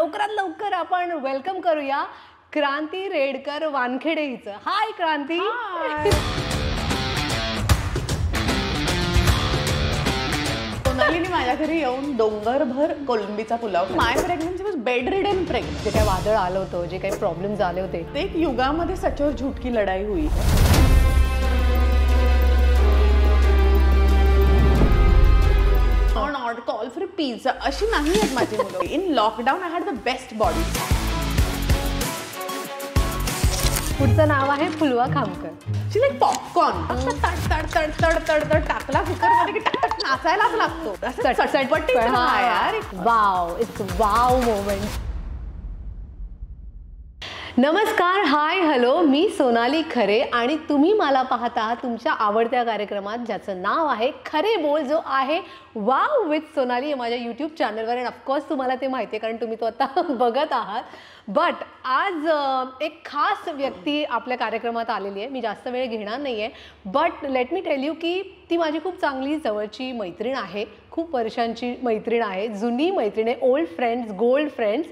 लवकरात लवकर आपण वेलकम करूया क्रांती रेडकर वानखेडे हिचं. हाय क्रांती. सोनालीने माझ्या घरी येऊन डोंगरभर कोलंबीचा पुलाव. My pregnancy was bedridden pregnancy. जे काही वादळ आलं होतं, जे काही प्रॉब्लेम्स आले होते, ते एक युगामध्ये सच और झूठ की लढाई हुई. नॉट कॉल फॉर पिझ्झा अशी नाही आहेत माझी मुलं. In lockdown I had the best body. पुढचं नाव आहे फुलवा खामकर. शी लाईक पॉपकॉर्न. तड तड तड तड तड तड टाकला कुकरमध्ये की टक टक नाचायलाच लागतो. चटपटीत यार. Wow, it's wow moment. नमस्कार, हाय, हॅलो, मी सोनाली खरे आणि तुम्ही मला पाहता तुमच्या आवडत्या कार्यक्रमात ज्याचं नाव आहे खरे बोल, जो आहे वाव विथ सोनाली माझ्या यूट्यूब चॅनलवर. अँड ऑफकोर्स तुम्हाला ते माहिती आहे कारण तुम्ही तो आता बघत आहात. बट आज एक खास व्यक्ती आपल्या कार्यक्रमात आलेली आहे. मी जास्त वेळ घेणार नाही आहे, but let me tell you की ती माझी खूप चांगली जवळची मैत्रीण आहे, खूप वर्षांची मैत्रीण आहे, जुनी मैत्रीण आहे, ओल्ड फ्रेंड्स, गोल्ड फ्रेंड्स.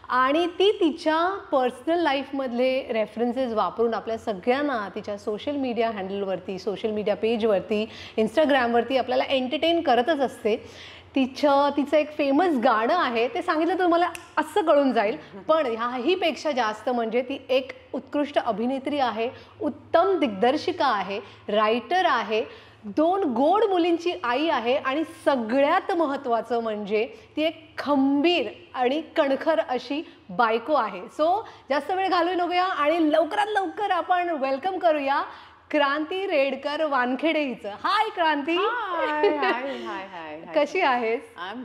आणि ती तिच्या पर्सनल लाईफमधले रेफरन्सेस वापरून आपल्या सगळ्यांना तिच्या सोशल मीडिया हँडलवरती, सोशल मीडिया पेजवरती, इंस्टाग्रामवरती आपल्याला एंटरटेन करतच असते. तिचं एक फेमस गाणं आहे, ते सांगितलं तर तुम्हाला असं कळून जाईल, पण ह्याहीपेक्षा जास्त म्हणजे ती एक उत्कृष्ट अभिनेत्री आहे, उत्तम दिग्दर्शिका आहे, रायटर आहे, 2 गोड मुलींची आई आहे आणि सगळ्यात महत्त्वाचं म्हणजे ती एक खंबीर आणि कणखर अशी बायको आहे. सो जास्त वेळ घालवू नकोया आणि लवकरात लवकर आपण वेलकम करूया क्रांती रेडकर वानखेडे हिचं. हाय क्रांती. कशी आहेस? I am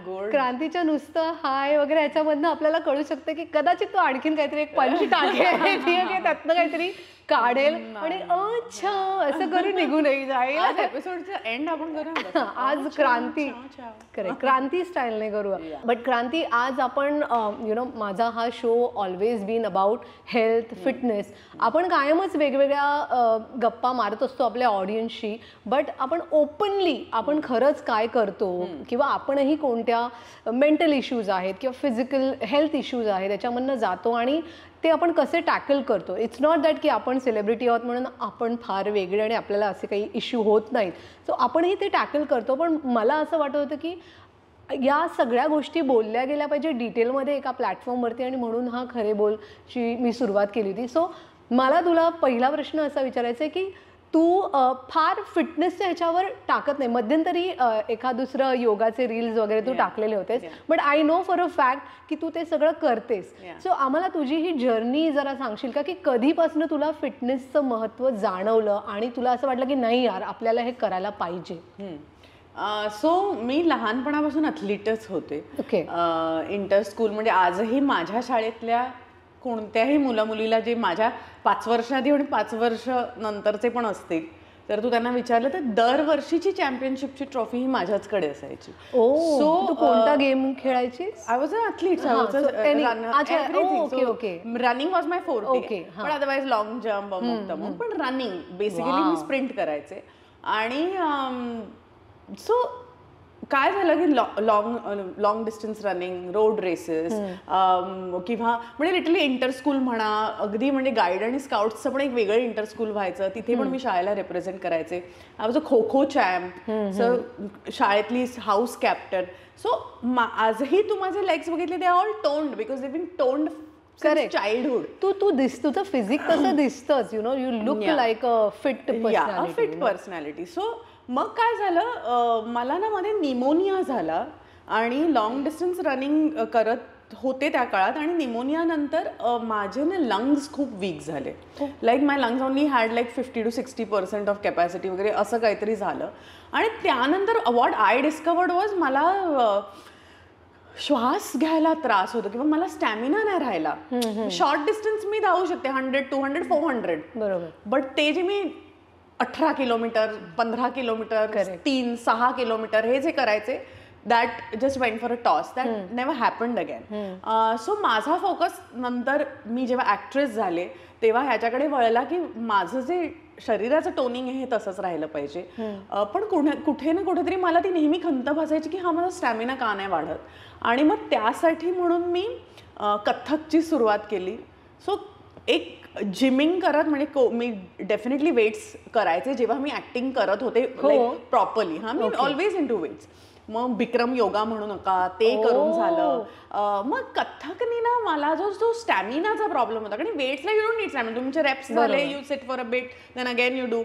good. क्रांतीच्या नुसतं हाय वगैरे ह्याच्यामधनं आपल्याला कळू शकतं की कदाचित तो आणखीन काहीतरी एक पंच टाकेल, त्यातनं काहीतरी काढेल आणि अच्छा असं करून निघूनही जाईल. एपिसोडचा एंड आपण करूया आज. क्रांती करेक्ट, क्रांती स्टाईलने करूया. बट क्रांती, आज आपण माझा हा show always been about health, fitness. आपण कायमच वेगवेगळ्या गप्पा मारत असतो आपल्या ऑडियन्सशी, बट आपण ओपनली आपण खरंच काय करतो किंवा आपणही कोणत्या मेंटल इश्यूज आहेत किंवा फिजिकल हेल्थ इश्यूज आहेत त्याच्यामधनं जातो आणि ते आपण कसे टॅकल करतो. इट्स नॉट दॅट की आपण सेलिब्रिटी आहोत म्हणून आपण फार वेगळे आणि आपल्याला असे काही इश्यू होत नाहीत. सो आपणही ते टॅकल करतो. पण मला असं वाटत होतं की या सगळ्या गोष्टी बोलल्या गेल्या पाहिजे डिटेलमध्ये एका प्लॅटफॉर्मवरती, आणि म्हणून हा खरे बोलची मी सुरुवात केली होती. सो मला तुला पहिला प्रश्न असा विचारायचा आहे की तू फार फिटनेसच्या ह्याच्यावर टाकत नाही. मध्यंतरी एखाद दुसरं योगाचे रील्स वगैरे तू टाकलेले होतेस, but I know for a fact की तू ते सगळं करतेस. सो आम्हाला तुझी ही जर्नी जरा सांगशील का की कधीपासून तुला फिटनेसचं महत्त्व जाणवलं आणि तुला असं वाटलं की नाही यार आपल्याला हे करायला पाहिजे? सो मी लहानपणापासून ॲथलीटच होते. ओके. इंटर स्कूल म्हणजे आजही माझ्या शाळेतल्या कोणत्याही मुलीला जे माझ्या 5 वर्षाआधी आणि 5 वर्ष नंतरचे पण असतील तर तू त्यांना विचारलं तर दरवर्षीची चॅम्पियनशिपची ट्रॉफी ही माझ्याचकडे असायची. सो तू कोणता गेम खेळायची? I was an athlete. Running was my forte, पण अदरवाईज लॉंग जम्प, पण रनिंग बेसिकली मी स्प्रिंट करायचे. आणि सो काय झालं की long distance running, road races किंवा म्हणजे लिटरली इंटर स्कूल म्हणा, अगदी म्हणजे गाईड आणि स्काउट्सचं पण एक वेगळं इंटर स्कूल व्हायचं, तिथे पण मी शाळेला रिप्रेझेंट करायचे. I was a kho kho champ, so शाळेतली हाऊस कॅप्टन. सो आजही तू माझे लेग्स बघितले, they are all toned because they been toned correct. Childhood. तू तुझं फिजिक कसं दिसतंच, you look like a fit personality. So मग काय झालं, मला ना मध्ये निमोनिया झाला आणि लॉंग डिस्टन्स रनिंग करत होते त्या काळात, आणि निमोनिया नंतर माझे ना लंग्स खूप वीक झाले. Like my lungs only had like 50 to 60% of capacity वगैरे असं काहीतरी झालं. आणि त्यानंतर व्हॉट आय डिस्कवर्ड वॉज मला श्वास घ्यायला त्रास होतो किंवा मला स्टॅमिना नाही राहिला. शॉर्ट डिस्टन्स मी धावू शकते 100, 200, 400 बरोबर, बट ते जे मी 18 किलोमीटर, 15 किलोमीटर, 3-6 किलोमीटर हे जे करायचे, that just went for a toss. That never happened again. So माझा फोकस नंतर मी जेव्हा ॲक्ट्रेस झाले तेव्हा ह्याच्याकडे वळला की माझं जे शरीराचं टोनिंग हे तसंच राहिलं पाहिजे. पण कुठे ना कुठेतरी मला ती नेहमी खंत भासायची की हा माझा स्टॅमिना का नाही वाढत. आणि मग त्यासाठी म्हणून मी कथ्थकची सुरुवात केली. सो एक जिमिंग करत म्हणजे मी डेफिनेटली वेट्स करायचे जेव्हा मी ऍक्टिंग करत होते प्रॉपरली. मी ऑलवेज इन टू वेट्स. मग बिक्रम योगा म्हणू नका ते करून झालं. मग कथ्थकनी ना मला जो स्टॅमिनाचा प्रॉब्लेम होता, कारण वेट्सला यू डोंट नीड स्टॅमिना. तुमचे रेप्स झाले, you sit for a bit, then again you do.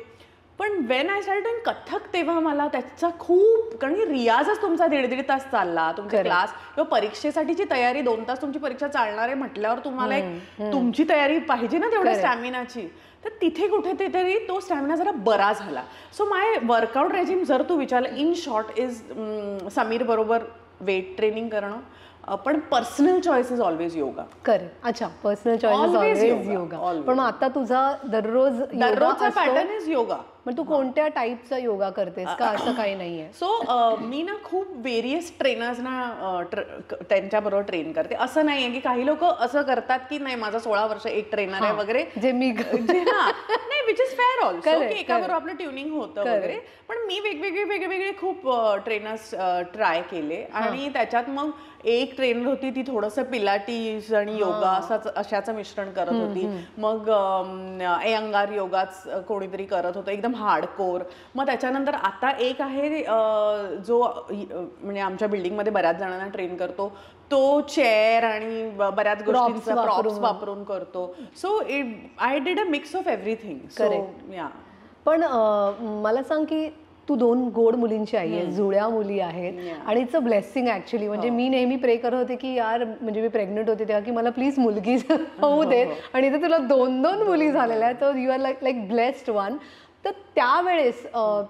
पण when I start doing Kathak तेव्हा मला त्याचा खूप, कारण रियाजच तुमचा 1.5 तास चालला, तुमचा क्लास किंवा परीक्षेसाठीची तयारी 2 तास तुमची परीक्षा चालणार आहे म्हटल्यावर तुम्हाला एक तुमची तयारी पाहिजे ना तेवढ्या स्टॅमिनाची. तर तिथे कुठे तरी तो स्टॅमिना जरा बरा झाला. सो माय वर्कआउट रेजिम जर तू विचारलं इन शॉर्ट इज समीर बरोबर वेट ट्रेनिंग करणं, पण personal choice is always yoga. Correct. अच्छा, personal choice is always yoga. पण मग आता तुझा दररोजचा पॅटर्न इज योगा. मग तू कोणत्या टाईपचा योगा करतेस का असं काही नाहीये? सो मी ना खूप व्हेरियस ट्रेनर्सना त्यांच्याबरोबर ट्रेन करते. असं नाहीये की काही लोक असं करतात की नाही माझा 16 वर्ष एक ट्रेनर आहे वगैरे, जे मी नाही, विच इज फेअर ऑल्सो की एकाबरोबर आपलं ट्युनिंग होतं वगैरे. पण मी वेगवेगळे खूप ट्रेनर्स ट्राय केले. आणि त्याच्यात मग एक ट्रेनर होती ती थोडंसं पिलाटीज आणि योगा अशाचं मिश्रण करत होती. मग अयंगार योगाच कोणीतरी करत होतं, एकदम हार्डकोर. मग त्याच्यानंतर आता एक आहे जो म्हणजे आमच्या बिल्डिंगमध्ये बऱ्याच जणांना ट्रेन करतो, तो चेअर आणि बऱ्याच गोष्टींचा प्रॉप्स वापरून करतो. So I did a mix of everything. Correct. पण मला सांग की तू 2 गोड मुलींची आई आहे, जुळ्या मुली आहेत, आणि इट्स अ ब्लेसिंग ऍक्च्युली. म्हणजे मी नेहमी प्रे करत होते की यार, म्हणजे मी प्रेग्नंट होते तेव्हा की मला प्लीज मुलगी होऊ देत, आणि इथे तुला 2 मुली झालेल्या आहेत. तर you are like blessed one. तर त्यावेळेस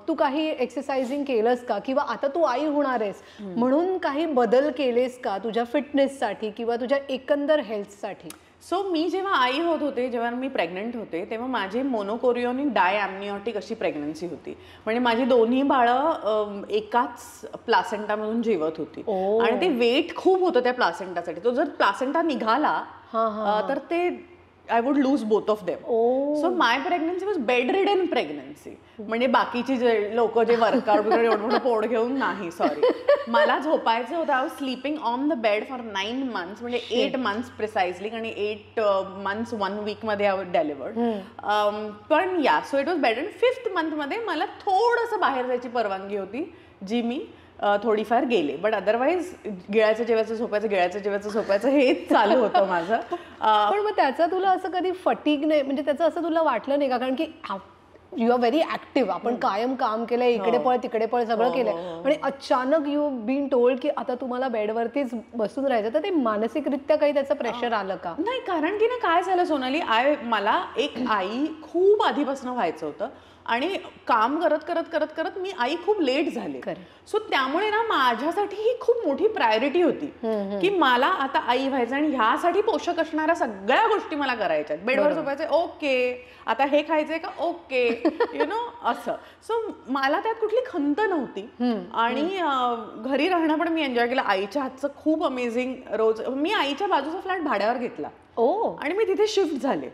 तू काही एक्सरसाइजिंग केलंस का, किंवा आता तू आई होणार आहेस म्हणून काही बदल केलेस का तुझ्या फिटनेससाठी किंवा तुझ्या एकंदर हेल्थसाठी? सो मी जेव्हा आई होत होते, जेव्हा मी प्रेग्नंट होते, तेव्हा माझी मोनोकोरियोनिक डायॲम्निओटिक अशी प्रेग्नन्सी होती. म्हणजे माझी दोन्ही बाळं एकाच प्लासेंटामधून जेवत होती. आणि ते वेट खूप होतं त्या प्लासेंटासाठी. तो जर प्लासेंटा निघाला तर ते I would lose both of them. So my pregnancy was bedridden pregnancy. म्हणजे बाकीची जे लोक जे वर्कआउट वगैरे एवढं पोट घेऊन नाही, सॉरी, मला झोपायचं होतं. I was sleeping on the bed for 9 months, म्हणजे 8 months प्रिसाइजली, आणि 8 months 1 week मध्ये आय वॉज डिलिव्हर्ड. पण या, so it was bedridden. 5th month मध्ये मला थोडंसं बाहेर जायची परवानगी होती, जी मी थोडीफार गेले. बट अदरवाईज गिळायचं जेवायचं झोपायचं, गिळायचं जेवायचं झोपायचं हेच चालू होतं माझं. पण मग त्याचा तुला असं कधी फटीग नाही, म्हणजे त्याचं असं तुला वाटलं नाही का? कारण की यू आर व्हेरी ऍक्टिव्ह, आपण कायम काम केलंय, इकडे पळ तिकडे पळ सगळं केलंय, आणि अचानक यू बीन टोल्ड की आता तुम्हाला बेडवरतीच बसून राहायचं. तर ते मानसिकरित्या काही त्याचं प्रेशर आलं का? नाही, कारण की ना काय झालं सोनाली, मला एक आई खूप आधीपासून व्हायचं होतं, आणि काम करत करत करत करत मी आई खूप लेट झाले. सो त्यामुळे ना माझ्यासाठी ही खूप मोठी प्रायोरिटी होती की मला आता आई व्हायचं, आणि ह्यासाठी पोषक असणाऱ्या सगळ्या गोष्टी मला करायच्या. बेडवर झोपायचे, ओके, आता हे खायचंय का, ओके, यु नो, असं. सो मला त्यात कुठली खंत नव्हती. आणि घरी राहणं पण मी एन्जॉय केलं. आईच्या हातचं खूप अमेझिंग. रोज मी आईच्या बाजूचा फ्लॅट भाड्यावर घेतला आणि मी तिथे शिफ्ट झाले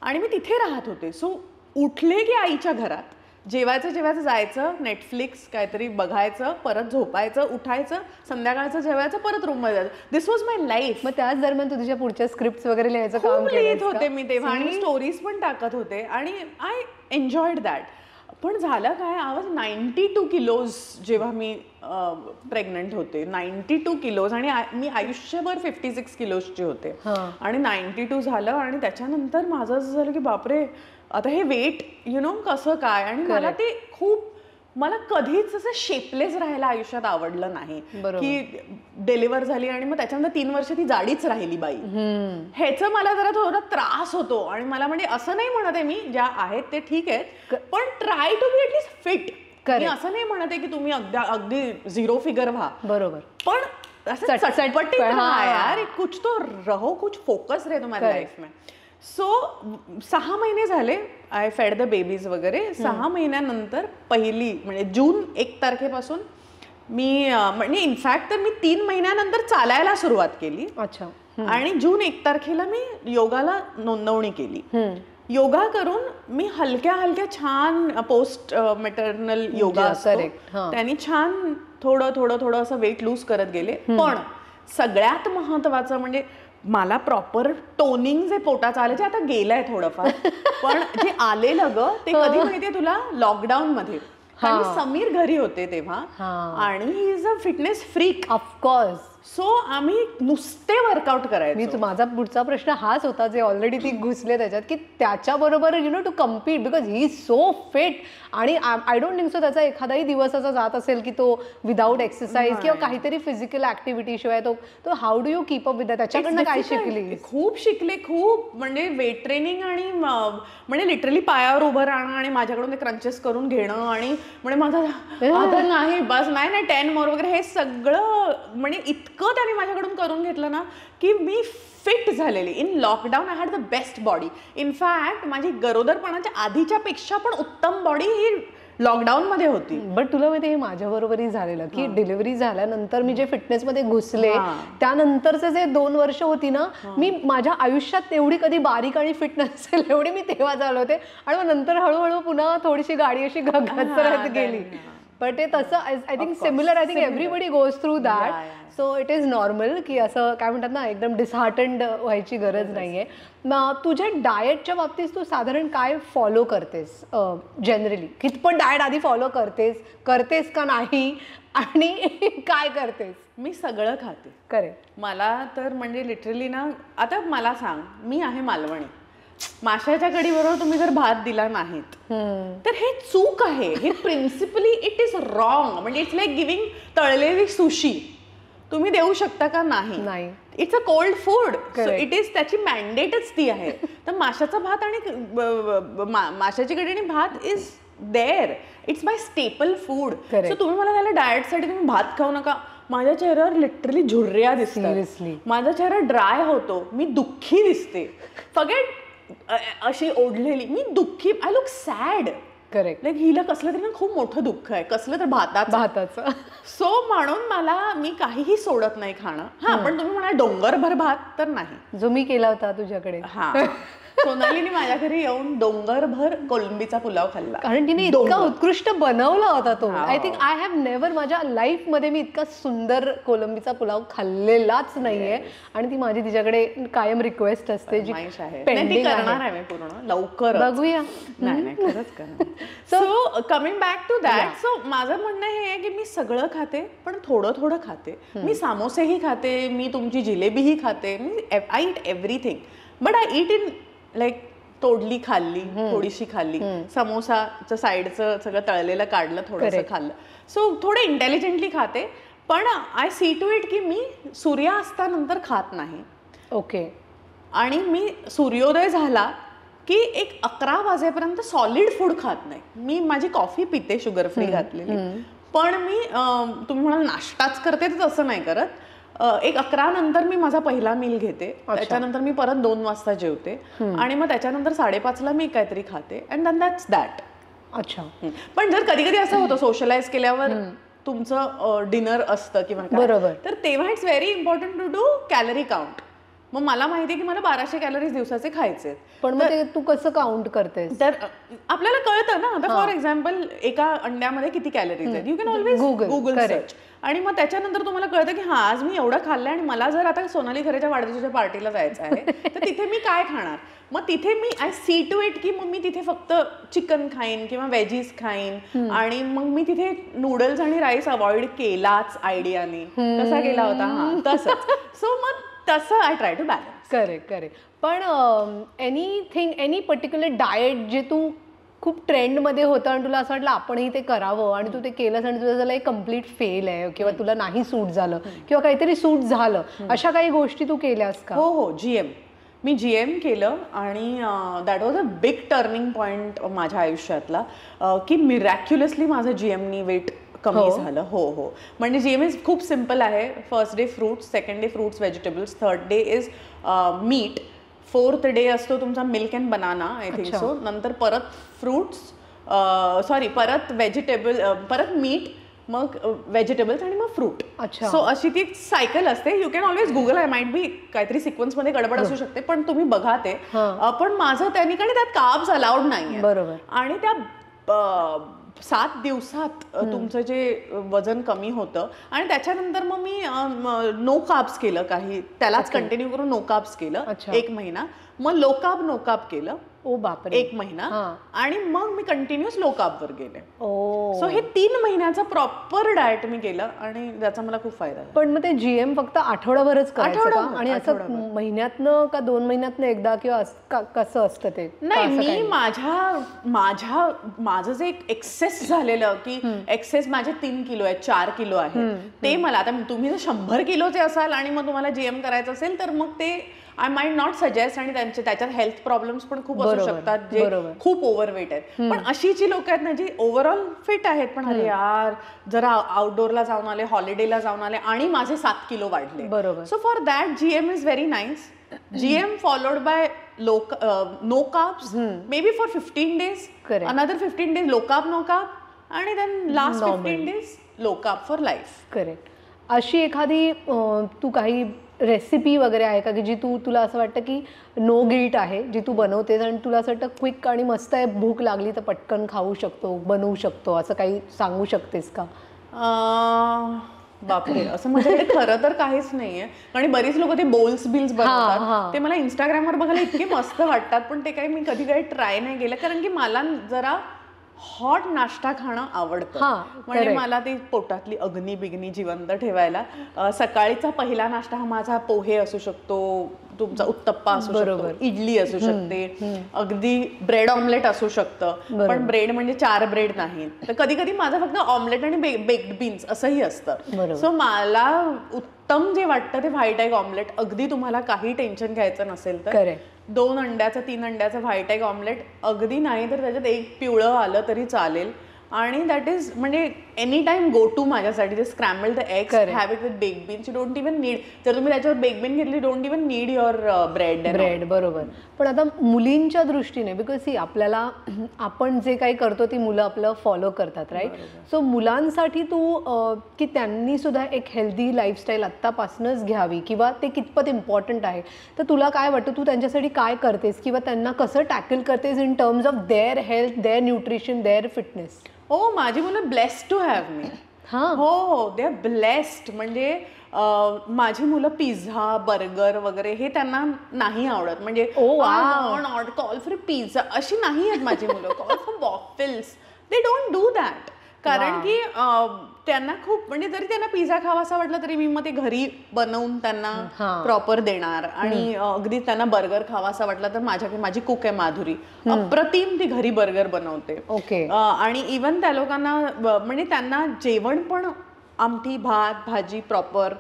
आणि मी तिथे राहत होते. सो उठले की आईच्या घरात जेवायचं जायचं, नेटफ्लिक्स काहीतरी बघायचं, परत झोपायचं, उठायचं, संध्याकाळचं जेवायचं, परत रूममध्ये जायचं. दिस वॉज माय लाईफ. मग त्याच दरम्यान तू तुझ्या पुढच्या स्क्रिप्ट वगैरे लिहायचं काम लिहित होते मी तेव्हा, आणि स्टोरीज पण टाकत होते, आणि आय एन्जॉयड दॅट. पण झालं काय, आय वॉज 92 किलोज जेव्हा मी प्रेग्नंट होते. 92 किलोज, आणि मी आयुष्यभर 56 किलोजचे होते, आणि 92 झालं. आणि त्याच्यानंतर माझं असं झालं की बापरे, आता हे वेट यु नो कसं काय. आणि मला ते खूप, मला कधीच असं शेपलेस राहायला आयुष्यात आवडलं नाही की डिलिव्हर झाली आणि मग त्याच्यानंतर 3 वर्ष ती जाडीच राहिली बाई. ह्याचं मला जरा थोडा त्रास होतो. आणि मला म्हणजे असं नाही म्हणत आहे मी, ज्या आहेत ते ठीक आहेत, पण try to be at least fit. मी असं नाही म्हणत आहे की तुम्ही अगदी 0 फिगर व्हा, बरोबर, पण असं चटपटीत राहा यार, कुछ तो रहो, कुछ फोकस रहे तुम्हारी लाईफ में. सो 6 महिने झाले, आय फेड द बेबीज वगैरे. 6 महिन्यानंतर पहिली म्हणजे जून 1 तारखेपासून मी, म्हणजे इनफॅक्ट तर मी 3 महिन्यानंतर चालायला सुरुवात केली. अच्छा. आणि जून 1 तारखेला मी योगाला नोंदवणी केली. योगा करून मी हलक्या हलक्या छान पोस्ट मेटर्नल योगा असतो त्यांनी छान थोडं थोडं थोडं असं वेट लूज करत गेले. पण सगळ्यात महत्वाचं म्हणजे मला प्रॉपर टोनिंग जे पोटाचं आलं जे आता गेलंय थोडंफार पण जे आलेलं ग ते कधी माहितीये तुला लॉकडाऊन मध्ये. समीर घरी होते तेव्हा आणि he is a fitness freak of course. So आम्ही नुसते वर्कआउट करायचो. माझा पुढचा प्रश्न हाच होता जे ऑलरेडी ती घुसले त्याच्यात की त्याच्याबरोबर to compete because he is so fit आणि आय डोंट थिंक सो त्याचा एखादाही दिवस असा जात असेल की तो विदाऊट एक्सरसाइज किंवा काहीतरी फिजिकल ऍक्टिव्हिटी शिवाय तो how do you keep up with that त्याच्याकडनं काय शिकली? खूप शिकले खूप म्हणजे वेट ट्रेनिंग आणि म्हणजे लिटरली पायावर उभं राहणं आणि माझ्याकडून ते क्रंचेस करून घेणं आणि म्हणजे माझा आता नाही बस नाही 10 मोर वगैरे हे सगळं म्हणजे इतकं त्याने माझ्याकडून करून घेतलं ना की मी फिट झालेली. In lockdown I had the best body. In fact माझी गरोदरपणाच्या आधीच्या पेक्षा पण उत्तम बॉडी ही लॉकडाऊन मध्ये होती. बट तुला माहिती हे माझ्याबरोबरही झालेलं की डिलिव्हरी झाल्यानंतर मी जे फिटनेसमध्ये घुसले त्यानंतरचे जे 2 वर्ष होती ना मी माझ्या आयुष्यात एवढी कधी बारीक आणि फिट नसेल एवढी मी तेव्हा झाले होते आणि मग नंतर हळूहळू पुन्हा थोडीशी गाडी अशी घसरत गेली. पण ते तसं I think similar I think everybody goes through that. So it is normal की असं काय म्हणतात ना एकदम डिसहार्टंड व्हायची गरज नाहीये. तुझ्या डाएटच्या बाबतीत तू साधारण काय फॉलो करतेस जनरली? कितपत डाएट आधी फॉलो करतेस का नाही आणि काय करतेस? मी सगळं खाते. करेक्ट. मला तर म्हणजे लिटरली ना आता मला सांग मी आहे मालवणी. माशाच्या कढीबरोबर तुम्ही जर भात दिला नाहीत तर हे चूक आहे. हे प्रिन्सिपली इट इज रॉंग. म्हणजे इट्स लाईक गिव्हिंग तळलेली सुशी. तुम्ही देऊ शकता का? नाही. It's a cold food. So it is त्याची मॅन्डेटच ती आहे. तर माशाचा भात आणि माशाची कढी आणि भात is there. It's my staple food. So तुम्ही मला त्याला डाएटसाठी तुम्ही भात खाऊ नका. माझ्या चेहऱ्यावर लिटरली झुर्रिया दिसतात. माझा चेहरा ड्राय होतो. मी दुःखी दिसते. फॉरगेट अशी ओढलेली मी दुःखी. I look sad. Correct. Like हिला कसलं तरी ना खूप मोठं दुःख आहे कसलं तर भाताचं. सो म्हणून मी काहीही सोडत नाही खाणं. पण तुम्ही म्हणा डोंगरभर भात तर नाही जो मी केला होता तुझ्याकडे. सोनालीने माझ्या घरी येऊन डोंगरभर कोलंबीचा पुलाव खाल्ला कारण तिने इतका उत्कृष्ट बनवला होता तो. I think I have never माझ्या लाईफ मध्ये मी इतका सुंदर कोलंबीचा पुलाव खाल्लेलाच नाहीये आणि ती माझी तिच्याकडे कायम रिक्वेस्ट असते जी पेंडिंग करणार आहे मी पूर्ण लवकर बघूया. नाही खरंच करणार. So coming back to that. So माझं म्हणणं हे आहे की मी सगळं खाते पण थोडं थोडं खाते. मी सामोसेही खाते. मी तुमची जिलेबीही खाते. मी I eat everything but I eat in like तोडली खाल्ली थोडीशी खाल्ली. समोसाचं साईडचं सगळं तळलेलं काढलं थोडंसं खाल्लं. सो थोडं इंटेलिजंटली खाते पण आय सी टू इट की मी सूर्यास्तानंतर खात नाही. ओके. आणि मी सूर्योदय झाला की एक 11 वाजेपर्यंत सॉलिड फूड खात नाही. मी माझी कॉफी पिते शुगर फ्री घातलेली पण मी तुम्ही म्हणाल नाश्ताच करते तर तसं नाही करत. एक 11 नंतर मी माझा पहिला मील घेते. त्याच्यानंतर मी परत 2 वाजता जेवते आणि मग त्याच्यानंतर 5:30ला मी काहीतरी खाते अँड देन दॅट्स दॅट. अच्छा. पण जर कधी कधी असं होतं सोशलाइज केल्यावर तुमचं डिनर असतं किंवा बरोबर तर तेव्हा it's very important to do calorie count. मग मला माहिती आहे की मला 1200 कॅलरीज दिवसाचे खायचे. पण मग तू कसं काउंट करतेस? तर आपल्याला कळतं ना. आता फॉर एक्झाम्पल एका अंड्यामध्ये किती कॅलरीज आहेत. You can always Google search आणि मग त्याच्यानंतर तुम्हाला कळतं की आज मी एवढं खाल्लं आणि मला जर आता सोनाली खरेच्या वाढदिवसाच्या पार्टीला जायचं आहे तर तिथे मी काय खाणार. मग तिथे मी आय सी टू इट की मग मी तिथे फक्त चिकन खाईन किंवा व्हेजीस खाईन आणि मग मी तिथे नूडल्स आणि राईस अवॉइड केलाच आयडियाने. कसा केला होता तसंच. सो मग तसं I try to balance. Correct. पण एनी पर्टिक्युलर डाएट जे तू खूप ट्रेंडमध्ये होतं आणि तुला असं वाटलं आपणही ते करावं आणि तू ते केलंस आणि तुझं झालं एक कम्प्लीट फेल आहे किंवा तुला नाही सूट झालं किंवा काहीतरी सूट झालं अशा काही गोष्टी तू केल्यास का? हो. मी GM केलं आणि that was a big turning point माझ्या आयुष्यातला की मिरॅक्युलसली माझं GMनी वेट कमी झालं. हो. म्हणजे GM इज खूप सिम्पल आहे. First day fruits, second day fruits vegetables, third day is meat, fourth day असतो तुमचा milk and banana I think so. नंतर परत फ्रूट्स परत व्हेजिटेबल परत मीट मग व्हेजिटेबल्स आणि मग फ्रूट. अच्छा. सो अशी ती सायकल असते. You can always Google. I might be काहीतरी सिक्वेन्स मध्ये गडबड असू शकते पण तुम्ही बघा ते. पण माझं त्यांनी त्यात कार्ब्स अलाउड नाहीये. बरोबर. आणि त्या 7 दिवसात तुमचं जे वजन कमी होतं आणि त्याच्यानंतर मग मी नो कार्ब्स केलं काही, त्यालाच कंटिन्यू करून नो कार्ब्स केलं 1 महिना. मग लो कार्ब नो कार्ब केलं ओ बापरे 1 महिना आणि मग मी कंटिन्युअस लो कार्ब वर गेले. ओ सो हे 3 महिन्याचं प्रॉपर डाएट मी केलं आणि त्याचा मला खूप फायदा झाला. पण मग ते जीएम फक्त आठवडाभरच करायचं का? आणि असं महिन्यातनं का 2 महिन्यातनं एकदा किंवा कसं असतं ते? नाही, मी माझं जे एक्सेस झालेलं की एक्सेस माझे 3 किलो आहे 4 किलो आहे ते मला आता तुम्ही जर 100 किलोचे असाल आणि मग तुम्हाला जीएम करायचं असेल तर मग ते आय माइट नॉट सजेस्ट. आणि त्याच्यात हेल्थ प्रॉब्लेम्स पण खूप असू शकतात जे खूप ओव्हरवेट आहेत. पण अशी जी लोक आहेत ना जी ओव्हरऑल फिट आहेत पण अरे यार जरा आउटडोअरला जाऊन आले, हॉलिडेला जाऊन आले आणि माझे 7 किलो वाढले. बरोबर. So for that GM is very nice. GM followed by no carbs may be for 15 days, another 15 days low carb no carb आणि then last 15 days low carb for life. Correct. अशी एखादी तू काही recipe वगैरे आहे का की जी तुला असं वाटतं की नो गिल्ट आहे जी तू बनवतेस आणि तुला असं वाटतं क्विक आणि मस्त आहे, भूक लागली तर पटकन खाऊ शकतो, बनवू शकतो, असं काही सांगू शकतेस का? बापरे, असं म्हणजे खरं तर काहीच नाहीये. आणि बरीच लोक ते बोल्स बिल्स बनवतात ते मला इंस्टाग्रामवर बघायला इतके मस्त वाटतात पण ते काही मी कधी काही ट्राय नाही केलं कारण की मला जरा हॉट नाश्ता खाणं आवडतं. म्हणजे मला ती पोटातली अग्नी बिग्नी जिवंत ठेवायला सकाळीचा पहिला नाश्ता हा माझा पोहे असू शकतो, तुमचा उत्तप्पा असू शकतो, इडली असू शकते, अगदी ब्रेड ऑमलेट असू शकतं. पण ब्रेड म्हणजे 4 ब्रेड नाही तर कधी कधी माझं फक्त ऑमलेट आणि बेक्ड बीन्स असंही असतं. सो मला उत्तम जे वाटतं ते व्हाईट एग ऑमलेट. अगदी तुम्हाला काही टेन्शन घ्यायचं नसेल तर 2 अंड्याचं 3 अंड्याचं व्हाईट एग ऑमलेट, अगदी नाही तर त्याच्यात एक पिवळं आलं तरी चालेल. आणि दॅट इज म्हणजे एनी टाइम गो टू माझ्यासाठी. ते scrambled eggs, have it with bake beans. You don't even need, जर तुम्ही त्याच्यावर बेक बीन घेतली don't even need your bread. बरोबर. पण आता मुलींच्या दृष्टीने बिकॉज आपल्याला आपण जे काही करतो ती मुलं आपलं फॉलो करतात राईट. सो मुलांसाठी तू की त्यांनी सुद्धा एक हेल्दी लाईफस्टाईल आत्तापासूनच घ्यावी किंवा ते कितपत इम्पॉर्टंट आहे तर तुला काय वाटतं तू त्यांच्यासाठी काय करतेस किंवा त्यांना कसं टॅकल करतेस in terms of their health, their nutrition, their fitness? हो, माझी मुलं ब्लेस्ड टू हॅव मी. हो, दे आर ब्लेस्ड. म्हणजे माझी मुलं पिझ्झा बर्गर वगैरे हे त्यांना नाही आवडत. म्हणजे नॉट कॉल फॉर पिझ्झा अशी नाही आहेत माझी मुलं. Call for waffles, they don't do that. कारण की त्यांना खूप म्हणजे जरी त्यांना पिझ्झा खावासा वाटलं तरी मी मग ते घरी बनवून त्यांना प्रॉपर देणार. आणि अगदी त्यांना बर्गर खावासा वाटला तर माझी कुक आहे माधुरी, अप्रतिम ती घरी बर्गर बनवते. ओके. आणि इवन त्या लोकांना म्हणजे त्यांना जेवण पण आमटी भात भाजी प्रॉपर,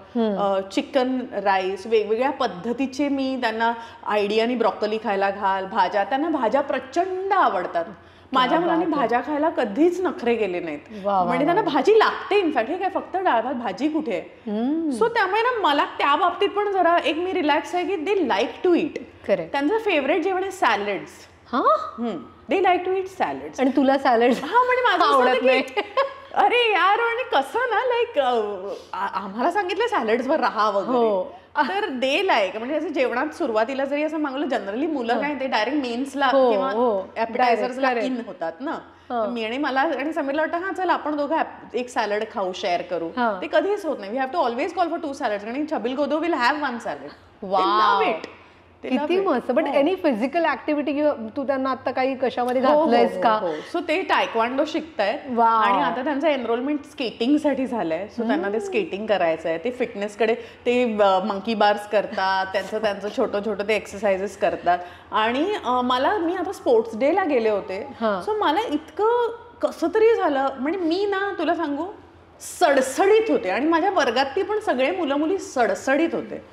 चिकन राईस वेगवेगळ्या पद्धतीचे मी त्यांना आयडियानी ब्रॉकली खायला घाल, भाज्या. त्यांना भाज्या प्रचंड आवडतात. माझ्या मुलांनी भाज्या खायला कधीच नखरे गेले नाहीत. म्हणजे त्यांना भाजी लागते. इनफॅक्ट हे काय फक्त डाळ भात भाजी कुठे. सो त्यामुळे ना मला त्या बाबतीत पण जरा एक मी रिलॅक्स आहे की दे लाईक टू इट. त्यांचं फेवरेट जेवण आहे salads. They like to eat salads. आणि तुला सॅलड? म्हणजे माझं आवडत नाही. अरे यार, आणि कसं ना लाईक आम्हाला सांगितलं सॅलड्सवर राहा वगैरे तर दे लाईक म्हणजे असं जेवणात सुरुवातीला जरी असं मागवलं जनरली मुलं काय ते डायरेक्ट मेन्सला किंवा ॲपेटायझर्सला इन होतात ना. मी आणि मला आणि समीरला वाटतं चल आपण दोघं एक सॅलड खाऊ, शेअर करू. ते कधीच होत नाही. We have to always call for 2 salads आणि छबिल गोदो will have 1 salad. Love it. किती मस्त. बट एनी फिजिकल ऍक्टिव्हिटी तू त्यांना आता काही कशामध्ये घातलंयस का? सो ते टायक्वांडो शिकतायत आणि आता त्यांचं एनरोलमेंट स्केटिंग साठी झालंय. सो त्यांना ते स्केटिंग करायचं आहे. ते फिटनेसकडे ते मंकी बार्स करतात, त्यांचं छोटं ते एक्सरसाइजेस करतात. आणि मी आता स्पोर्ट्स डे ला गेले होते. सो मला इतकं कसं तरी झालं. म्हणजे मी ना तुला सांगू सडसडीत होते आणि माझ्या वर्गातली पण सगळे मुलं मुली सडसडीत होते.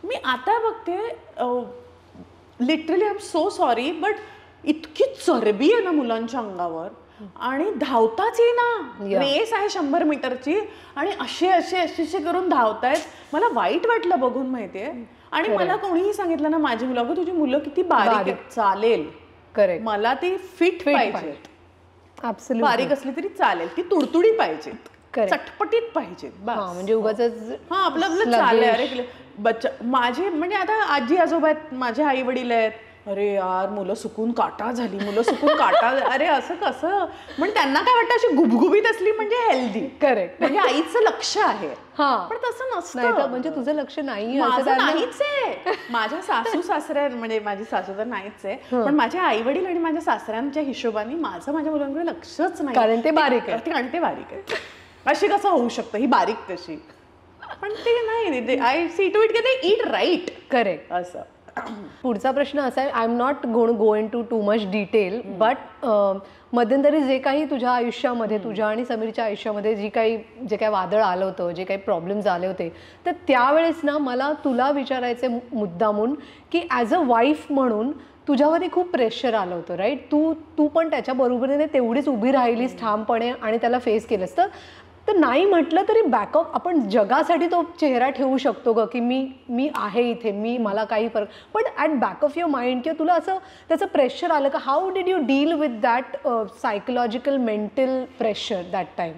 मी आता बघते literally I am so sorry but इतकी चरबी आहे ना मुलांच्या अंगावर आणि धावताच ये ना. रेस आहे 100 मीटरची आणि असे करून धावतायत. मला वाईट वाटलं बघून माहितीये. आणि मला कोणीही सांगितलं ना माझी मुलं अगं तुझी मुलं किती बारीक आहेत चालेल. मला ती फिट पाहिजे. बारीक असली तरी चालेल, ती तुडतुडी पाहिजेत. चटपटीत पाहिजे. म्हणजे उगाचच हा आपलं आपलं चाललंय. अरे बच्चा माझे म्हणजे आता आजी आजोबा आहेत, माझे आई वडील आहेत, अरे यार मुलं सुकून काटा झाली, मुलं सुकून काटा, अरे असं कसं. म्हणजे त्यांना काय वाटतं अशी गुबगुबीत असली म्हणजे हेल्दी. करेक्ट. म्हणजे आईचं लक्ष आहे. पण तसं नसतं. म्हणजे तुझं लक्ष नाही, माझं नाहीच आहे. माझ्या सासू सासऱ्या म्हणजे माझी सासू तर नाहीच आहे, पण माझ्या आई वडील आणि माझ्या सासऱ्यांच्या हिशोबाने माझं माझ्या मुलांकडे लक्षच नाही. कारण ते बारीक आहे. कारण ते बारीक आहे. अशी कसं होऊ शकतं, ही बारीक कशी. पण ते नाही, आय सी टू इट की ते ईट राईट. करेक्ट. असं. पुढचा प्रश्न असा आहे, I am not go in too much detail, but मध्यंतरी जे काही तुझ्या आयुष्यामध्ये, तुझ्या आणि समीरच्या आयुष्यामध्ये जे काही वादळ आलं होतं, जे काही प्रॉब्लेम्स आले होते, तर त्यावेळेस ना मला तुला विचारायचे मुद्दामून की ॲज अ वाईफ म्हणून तुझ्यावरती खूप प्रेशर आलं होतं, राईट. तू पण त्याच्या बरोबरीने तेवढीच उभी राहिलीस ठामपणे आणि त्याला फेस केलंस. तर नाही म्हटलं तरी बॅकअप आपण जगासाठी तो चेहरा ठेवू शकतो ग, की मी आहे इथे, मला काही फरक. पण at back of your mind किंवा तुला असं त्याचं प्रेशर आलं का? How did you deal with that psychological mental pressure that time?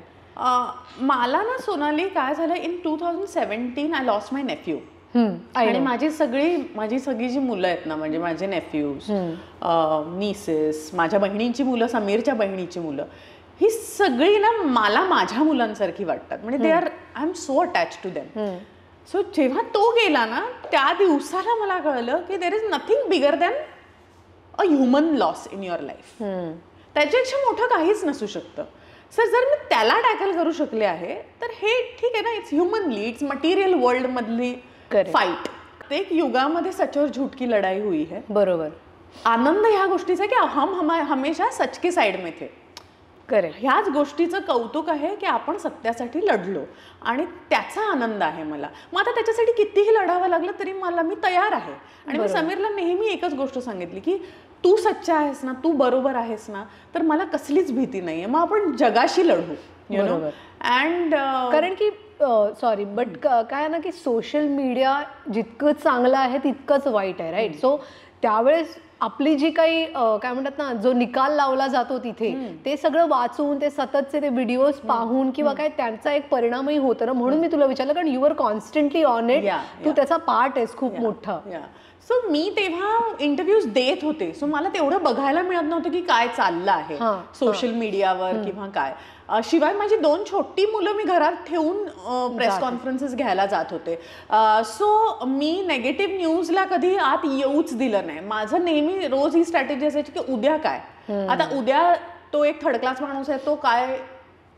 मला ना सोनाली काय झालं, इन 2017 आय लॉस्ट माय नेफ्यू. आणि माझी सगळी जी मुलं आहेत ना, म्हणजे माझे नेफ्यूज, नीसेस, माझ्या बहिणींची मुलं, समीरच्या बहिणीची मुलं, ही सगळी ना मला माझ्या मुलांसारखी वाटतात. म्हणजे they are, I am so attach to them. So जेव्हा तो गेला ना, त्या दिवसाला मला कळलं की there is nothing bigger than a human loss in your life. त्याच्यापेक्षा मोठं काहीच नसू शकतं. सर जर मी त्याला टॅकल करू शकले आहे तर हे ठीक आहे ना, it's humanly, it's material world मधली फाईट. ते एक युगामध्ये सच और झूठ की लढाई हुई है. बरोबर. आनंद ह्या गोष्टीचा की हम हमेशा सच की साइड में थे. ह्याच गोष्टीचं कौतुक आहे की आपण सत्यासाठी लढलो आणि त्याचा आनंद आहे मला. मग आता त्याच्यासाठी कितीही लढावं लागलं तरी मी तयार आहे. आणि मी समीरला नेहमी एकच गोष्ट सांगितली की तू सच्चा आहेस ना, तू बरोबर आहेस ना, तर मला कसलीच भीती नाहीये. मग आपण जगाशी लढू. You know. अँड कारण की सॉरी बट काय ना की सोशल मीडिया जितकं चांगलं आहे तितकंच वाईट आहे, राईट. सो त्यावेळेस आपली जी काही काय म्हणतात ना, जो निकाल लावला जातो तिथे, ते सगळं वाचून, ते सततचे ते व्हिडिओज पाहून किंवा काय त्यांचा एक परिणामही होतो ना. म्हणून मी तुला विचारलं, कारण you are constantly on it. तू त्याचा पार्ट आहेस खूप मोठा. सो मी तेव्हा इंटरव्ह्यूज देत होते. सो मला तेवढं बघायला मिळत नव्हतं की काय चाललं आहे सोशल मीडियावर किंवा काय. शिवाय माझी 2 छोटी मुलं मी घरात ठेवून प्रेस कॉन्फरन्सेस घ्यायला जात होते. सो मी नेगेटिव्ह न्यूजला कधी आत येऊच दिलं नाही. माझं नेहमी रोज ही स्ट्रॅटेजी असायची की उद्या काय. आता उद्या तो एक थर्ड क्लास माणूस आहे, तो काय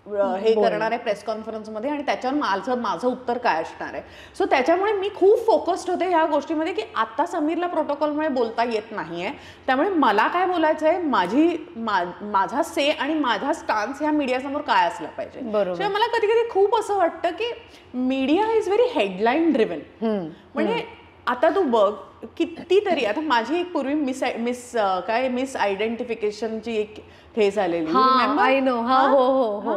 हे करणार आहे प्रेस कॉन्फरन्समध्ये आणि त्याच्यावर माझं उत्तर काय असणार आहे. सो त्याच्यामुळे मी खूप फोकस्ड होते ह्या गोष्टीमध्ये की आता समीरला प्रोटोकॉलमुळे बोलता येत नाहीये, त्यामुळे मला काय बोलायचं आहे, माझा से आणि माझा स्टान्स ह्या मीडियासमोर काय असला पाहिजे. बरोबर. मला कधी कधी खूप असं वाटतं की media is very headline driven. म्हणजे आता तू बघ कितीतरी, आता माझी एक पूर्वी मिस आयडेंटिफिकेशनची एक हे झालेली,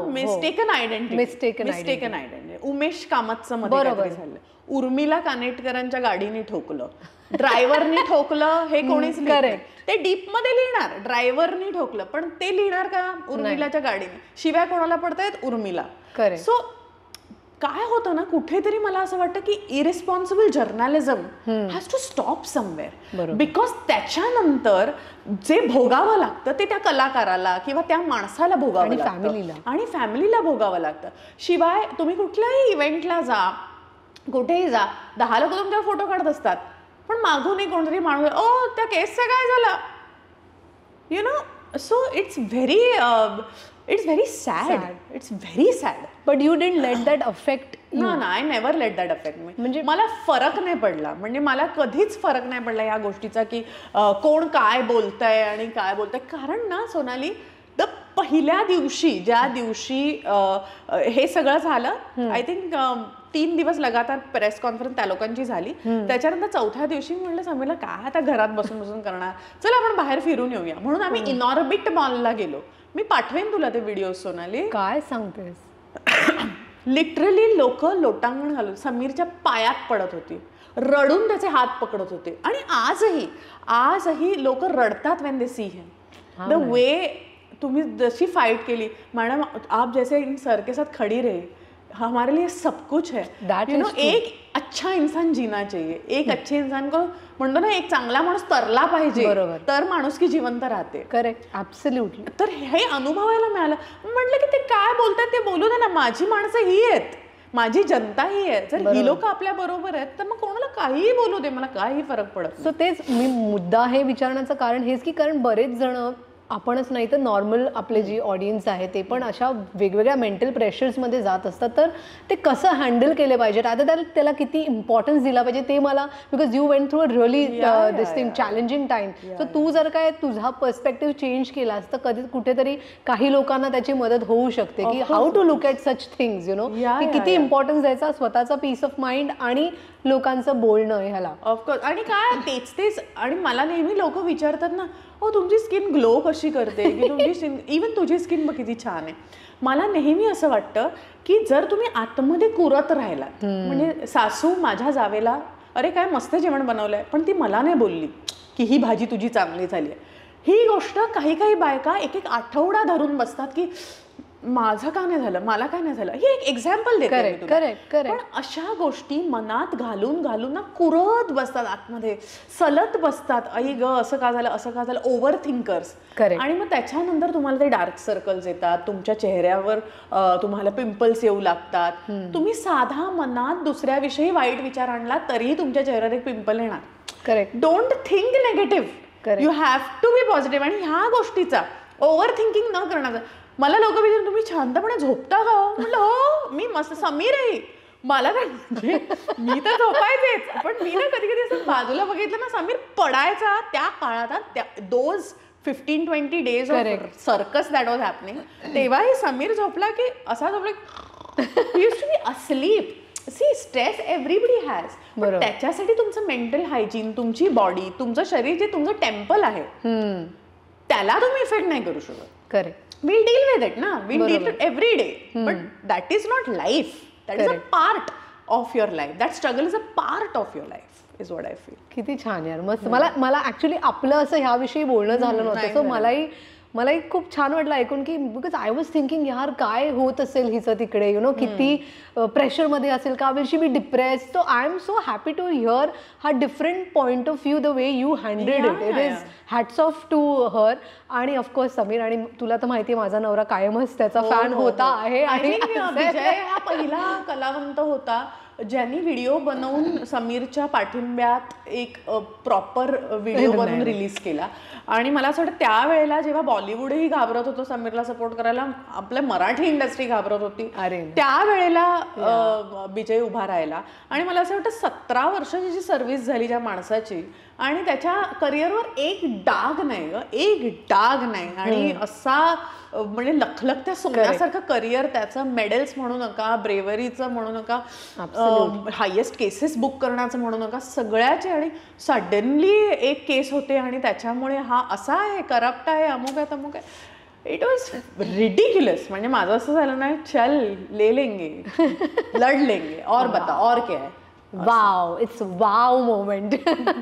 मिस्टेकन आयडेंटिटी, उमेश कामतचं मध्ये काहीतरी झालं. उर्मिला कानेटकरांच्या गाडीने ठोकलं, ड्रायव्हरनी ठोकलं, हे कोणीच लिहिणार. ते डीप मध्ये लिहिणार ड्रायव्हरनी ठोकलं, पण ते लिहिणार का उर्मिलाच्या गाडीने. शिवाय कोणाला पडतायत? उर्मिला. सो काय होतं ना, कुठेतरी मला असं वाटतं की irresponsible journalism has to stop somewhere. Because त्याच्यानंतर जे भोगावं लागतं ते त्या कलाकाराला किंवा त्या माणसाला भोगावं लागतं आणि फॅमिलीला भोगावं लागतं. शिवाय तुम्ही कुठल्याही इव्हेंटला जा, कुठेही जा, 10 लोक तुमच्या फोटो काढत असतात, पण मागून एक कोणतरी माणूस, ओ त्या केसचं काय झालं, you know. So it's very sad. It's very sad. But you didn't let that affect you. No, I never let that affect me. म्हणजे मला फरक नाही पडला. म्हणजे मला कधीच फरक नाही पडला या गोष्टीचा की कोण काय बोलतंय आणि काय बोलतंय. कारण ना सोनाली, पहिल्या दिवशी ज्या दिवशी हे सगळं झालं, आय थिंक 3 दिवस लगातार प्रेस कॉन्फरन्स त्या लोकांची झाली. त्याच्यानंतर 4थ्या दिवशी म्हटलं समीरला काय आता घरात बसून करणार, चला आपण बाहेर फिरून येऊया. म्हणून आम्ही इनॉर्बिट मॉलला गेलो. मी पाठवेन तुला ते व्हिडिओ सोनाली. काय सांगतेस? लिटरली लोक लोटांगण घालून समीरच्या पायात पडत होती, रडून त्याचे हात पकडत होते. आणि आजही लोक रडतात when they see him. The way तुम्ही जशी फाइट केली, मॅडम आप जैसे इन सर के साथ खड़ी रही, हमारे लिए सब कुछ है. यू नो, एक अच्छा इंसान जीना चाहिए. एक अच्छे इंसान को म्हणतो ना, एक चांगला माणूस तरला पाहिजे, तर माणूस की जिवंत राहते. Correct, absolutely. तर हे अनुभवायला मिळालं. म्हटलं की ते काय बोलतात ते बोलू दे ना, माझी माणसं ही आहेत, माझी जनता ही आहे. जर ही लोक आपल्या बरोबर आहेत तर मग कोणाला काहीही बोलू दे, मला काही फरक पडत. सो तेच मी मुद्दा हे विचारण्याचं कारण हेच की कारण बरेच जण, आपणच नाही तर नॉर्मल आपले जी ऑडियन्स आहे ते पण अशा वेगवेगळ्या मेंटल प्रेशर्समध्ये जात असतात. तर ते कसं हँडल केले पाहिजे, आता त्याला किती इम्पॉर्टन्स दिला पाहिजे ते मला, because you went through a really this thing challenging time. So तू जर काय तुझा पर्स्पेक्टिव्ह चेंज केलास तर कधी कुठेतरी काही लोकांना त्याची मदत होऊ शकते की how to look at such things, you know, की किती इम्पॉर्टन्स द्यायचा स्वतःचा पीस ऑफ माइंड आणि लोकांचं बोलणं ह्याला. ऑफकोर्स. आणि काय तेच आणि मला नेहमी लोक विचारतात ना, हो तुमची स्किन ग्लो कशी करते, की तुमची स्किन, इवन तुझी स्किन बघ किती छान आहे. मला नेहमी असं वाटतं की जर तुम्ही आतमध्ये कुरत राहिलात, म्हणजे सासू माझ्या जावेला अरे काय मस्त जेवण बनवलंय, पण ती मला नाही बोलली की ही भाजी तुझी चांगली झाली आहे. ही गोष्ट काही बायका एक आठवडा धरून बसतात की माझं का नाही झालं, मला काय नाही झालं. ही एक एक्झाम्पल देते. पण अशा गोष्टी मनात घालून ना कुरत बसतात, आतमध्ये सलत बसतात. आई ग असं का झालं, ओव्हर थिंकर्स. आणि मग त्याच्यानंतर तुम्हाला ते डार्क सर्कल्स येतात, तुमच्या चेहऱ्यावर तुम्हाला पिंपल्स येऊ लागतात. तुम्ही साधा मनात दुसऱ्याविषयी वाईट विचार आणला तरीही तुमच्या चेहऱ्यावर एक पिंपल येणार. Correct. Don't think negative, you have to be positive. आणि ह्या गोष्टीचा ओव्हर थिंकिंग न करण्याचा. मला लोक विचारतात तुम्ही शांतपणे झोपता का? म्हटलं हो, मी मस्त समीर आहे. मला काय म्हणजे मी तर झोपायचेच, पण मी ना कधी असं बाजूला बघितलं ना, समीर पडायचा त्या काळात, those 15-20 days of circus that was happening. तेव्हाही समीर झोपला की असा झोपला, he used to be asleep. See, stress everybody has, पण त्याच्यासाठी तुमचं मेंटल हायजीन, तुमची बॉडी, तुमचं शरीर, जे तुमचं टेम्पल आहे त्याला तुम्ही इफेक्ट नाही करू शकत. Correct. We'll deal with it, na? We'll deal with it every day. But that is not life. That is a part of your life. That struggle is a part of your life, is what I feel. किती छान यार, मस्त. मला actually आपलं असं ह्याविषयी बोलणं झालं नव्हतं, सो मलाही खूप छान वाटलं ऐकून की बिकॉज आय वॉज थिंकिंग यार काय होत असेल हिचं तिकडे, यु नो, किती प्रेशरमध्ये असेल का, will she be depress. So I am so happy to hear हा different point of view, the way you handled it. It is hats off to her. आणि ऑफकोर्स समीर, आणि तुला तर माहिती आहे माझा नवरा कायमच त्याचा फॅन होता आहे. आणि विजय हा पहिला कलावंत होता ज्यांनी व्हिडिओ बनवून समीरच्या पाठिंब्यात एक प्रॉपर व्हिडिओ बनवून रिलीज केला. आणि मला असं वाटतं त्यावेळेला जेव्हा बॉलिवूडही घाबरत होतं समीरला सपोर्ट करायला, आपल्या मराठी इंडस्ट्री घाबरत होती, त्यावेळेला विजय उभा राहिला. आणि मला असं वाटतं 17 वर्षाची जी सर्व्हिस झाली ज्या माणसाची, आणि त्याच्या करिअरवर एक डाग नाही. आणि असा म्हणजे लखलखत्या सोन्यासारखं करिअर त्याचं, मेडल्स म्हणू नका, ब्रेव्हरीचं म्हणू नका, हायेस्ट केसेस बुक करण्याचं म्हणू नका, सगळ्याचे. आणि सडनली एक केस होते आणि त्याच्यामुळे हा असा आहे, करप्ट आहे, अमुक आहे तमुक आहे. It was ridiculous. म्हणजे माझं असं झालं नाही, चल ले लेंगे, लढ लेंगे, और बता और क्या है. Wow, it's wow moment.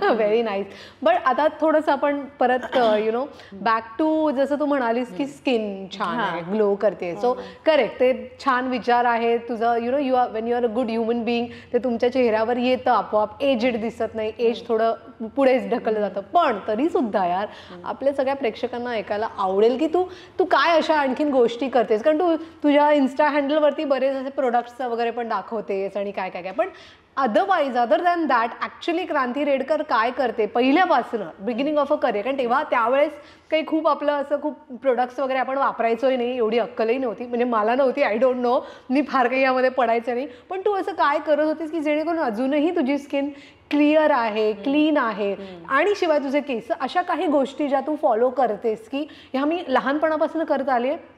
Very nice. But आता थोडंसं आपण परत यु नो बॅक टू, जसं तू म्हणालीस की स्किन छान आहे, ग्लो करते. सो करेक्ट, ते छान विचार आहे तुझं. You know, Wien you are a good human being, ते तुमच्या चेहऱ्यावर येतं आपोआप. एजेड दिसत नाही, एज थोडं पुढेच ढकललं जातं. पण तरी सुद्धा यार आपल्या सगळ्या प्रेक्षकांना ऐकायला आवडेल की तू काय अशा आणखीन गोष्टी करतेस, कारण तू तुझ्या इन्स्टा हँडलवरती बरेच असे प्रोडक्ट्स वगैरे पण दाखवतेस आणि काय. पण otherwise, other than that, actually Kranti Redkar काय करते पहिल्यापासून, बिगिनिंग ऑफ अ करिअर? कारण त्यावेळेस काही खूप आपलं असं खूप प्रोडक्ट्स वगैरे आपण वापरायचोही नाही, एवढी अक्कलही नव्हती, म्हणजे मला नव्हती, आय डोंट नो, मी फार काही यामध्ये पडायचं नाही. पण तू असं काय करत होतीस की जेणेकरून अजूनही तुझी स्किन क्लिअर आहे, क्लीन आहे, आणि शिवाय तुझे केस, अशा काही गोष्टी ज्या तू फॉलो करतेस की ह्या मी लहानपणापासून करत आली आहे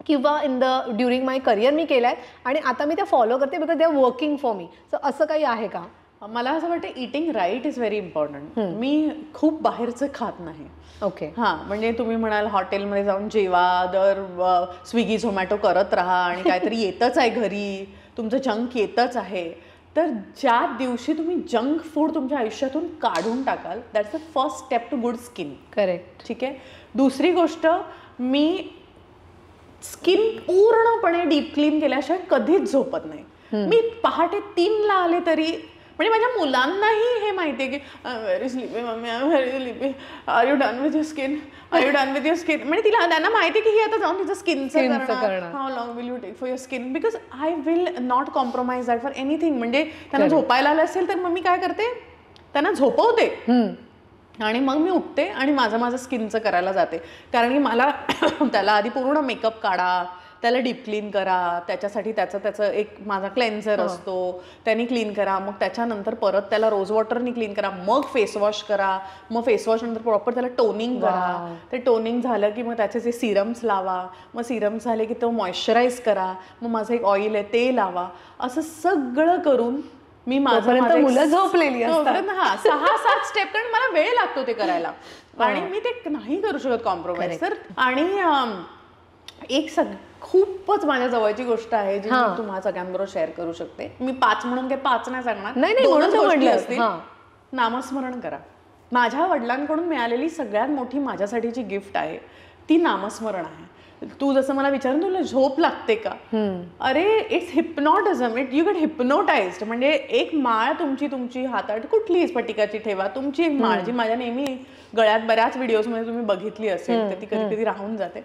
किंवा ड्युरिंग माय करिअर मी केलं आहे आणि आता मी त्या फॉलो करते because they are working for me. So असं काही आहे का? मला असं वाटतं eating right is very important. मी खूप बाहेरचं खात नाही. ओके. हां, म्हणजे तुम्ही म्हणाल हॉटेलमध्ये जाऊन जेवा, स्विगी झोमॅटो करत राहा आणि काहीतरी येतच आहे घरी, तुमचं जंक येतच आहे. तर ज्या दिवशी तुम्ही जंक फूड तुमच्या आयुष्यातून काढून टाकाल, that's the first step to good skin. Correct. ठीक आहे. दुसरी गोष्ट, मी स्किन पूर्णपणे डीप क्लीन केल्याशिवाय कधीच झोपत नाही. मी पहाटे 3ला आले तरी, म्हणजे माझ्या मुलांनाही हे माहितीये की very sleepy mummy, I am very sleepy, are you done with your skin, are you done with your skin. म्हणजे त्यांना माहिती की ही आता जाऊन तिचं स्किनचं करणार, how long will you take for your skin, because I will not compromise that for anything. म्हणजे त्यांना झोपायला आलं असेल तर मग मी काय करते, त्यांना झोपवते आणि मग मी उठते आणि माझं स्किनचं करायला जाते. कारण की मला त्याला आधी पूर्ण मेकअप काढा, त्याला डीप क्लीन करा, त्याच्यासाठी त्याचं एक माझा क्लेन्झर असतो, त्यांनी क्लीन करा, मग त्याच्यानंतर परत त्याला रोज वॉटरनी क्लीन करा, मग फेस वॉश करा, मग फेस वॉश नंतर प्रॉपर त्याला टोनिंग करा. ते टोनिंग झालं की मग त्याचे जे सिरम्स लावा, मग सिरम्स झाले की तो मॉइश्चराईज करा, मग माझं एक ऑइल आहे ते लावा. असं सगळं करून मी मुलं झोपलेली असतात. 6-7 स्टेप, कारण मला वेळ लागतो ते करायला आणि मी ते नाही करू शकत कॉम्प्रोमाइज. तर आणि एक खूपच माझ्या जवळची गोष्ट आहे जी मी तुम्हाला सगळ्यांबरोबर शेअर करू शकते. मी 5 म्हणून काही 5 नाही सांगणार, 2च गोष्टी असतील. नामस्मरण करा. माझ्या वडिलांकडून मिळालेली सगळ्यात मोठी माझ्यासाठीची गिफ्ट आहे ती नामस्मरण आहे. तू जसं मला विचारून तुला झोप लागते का, अरे it's hypnotism, you get hypnotised. म्हणजे एक माळ तुमची हातात कुठलीही स्फटिकाची ठेवा, तुमची एक माळ जी माझ्या नेहमी गळ्यात बऱ्याच व्हिडिओजमध्ये तुम्ही बघितली असेल तर ती कधी कधी राहून जाते.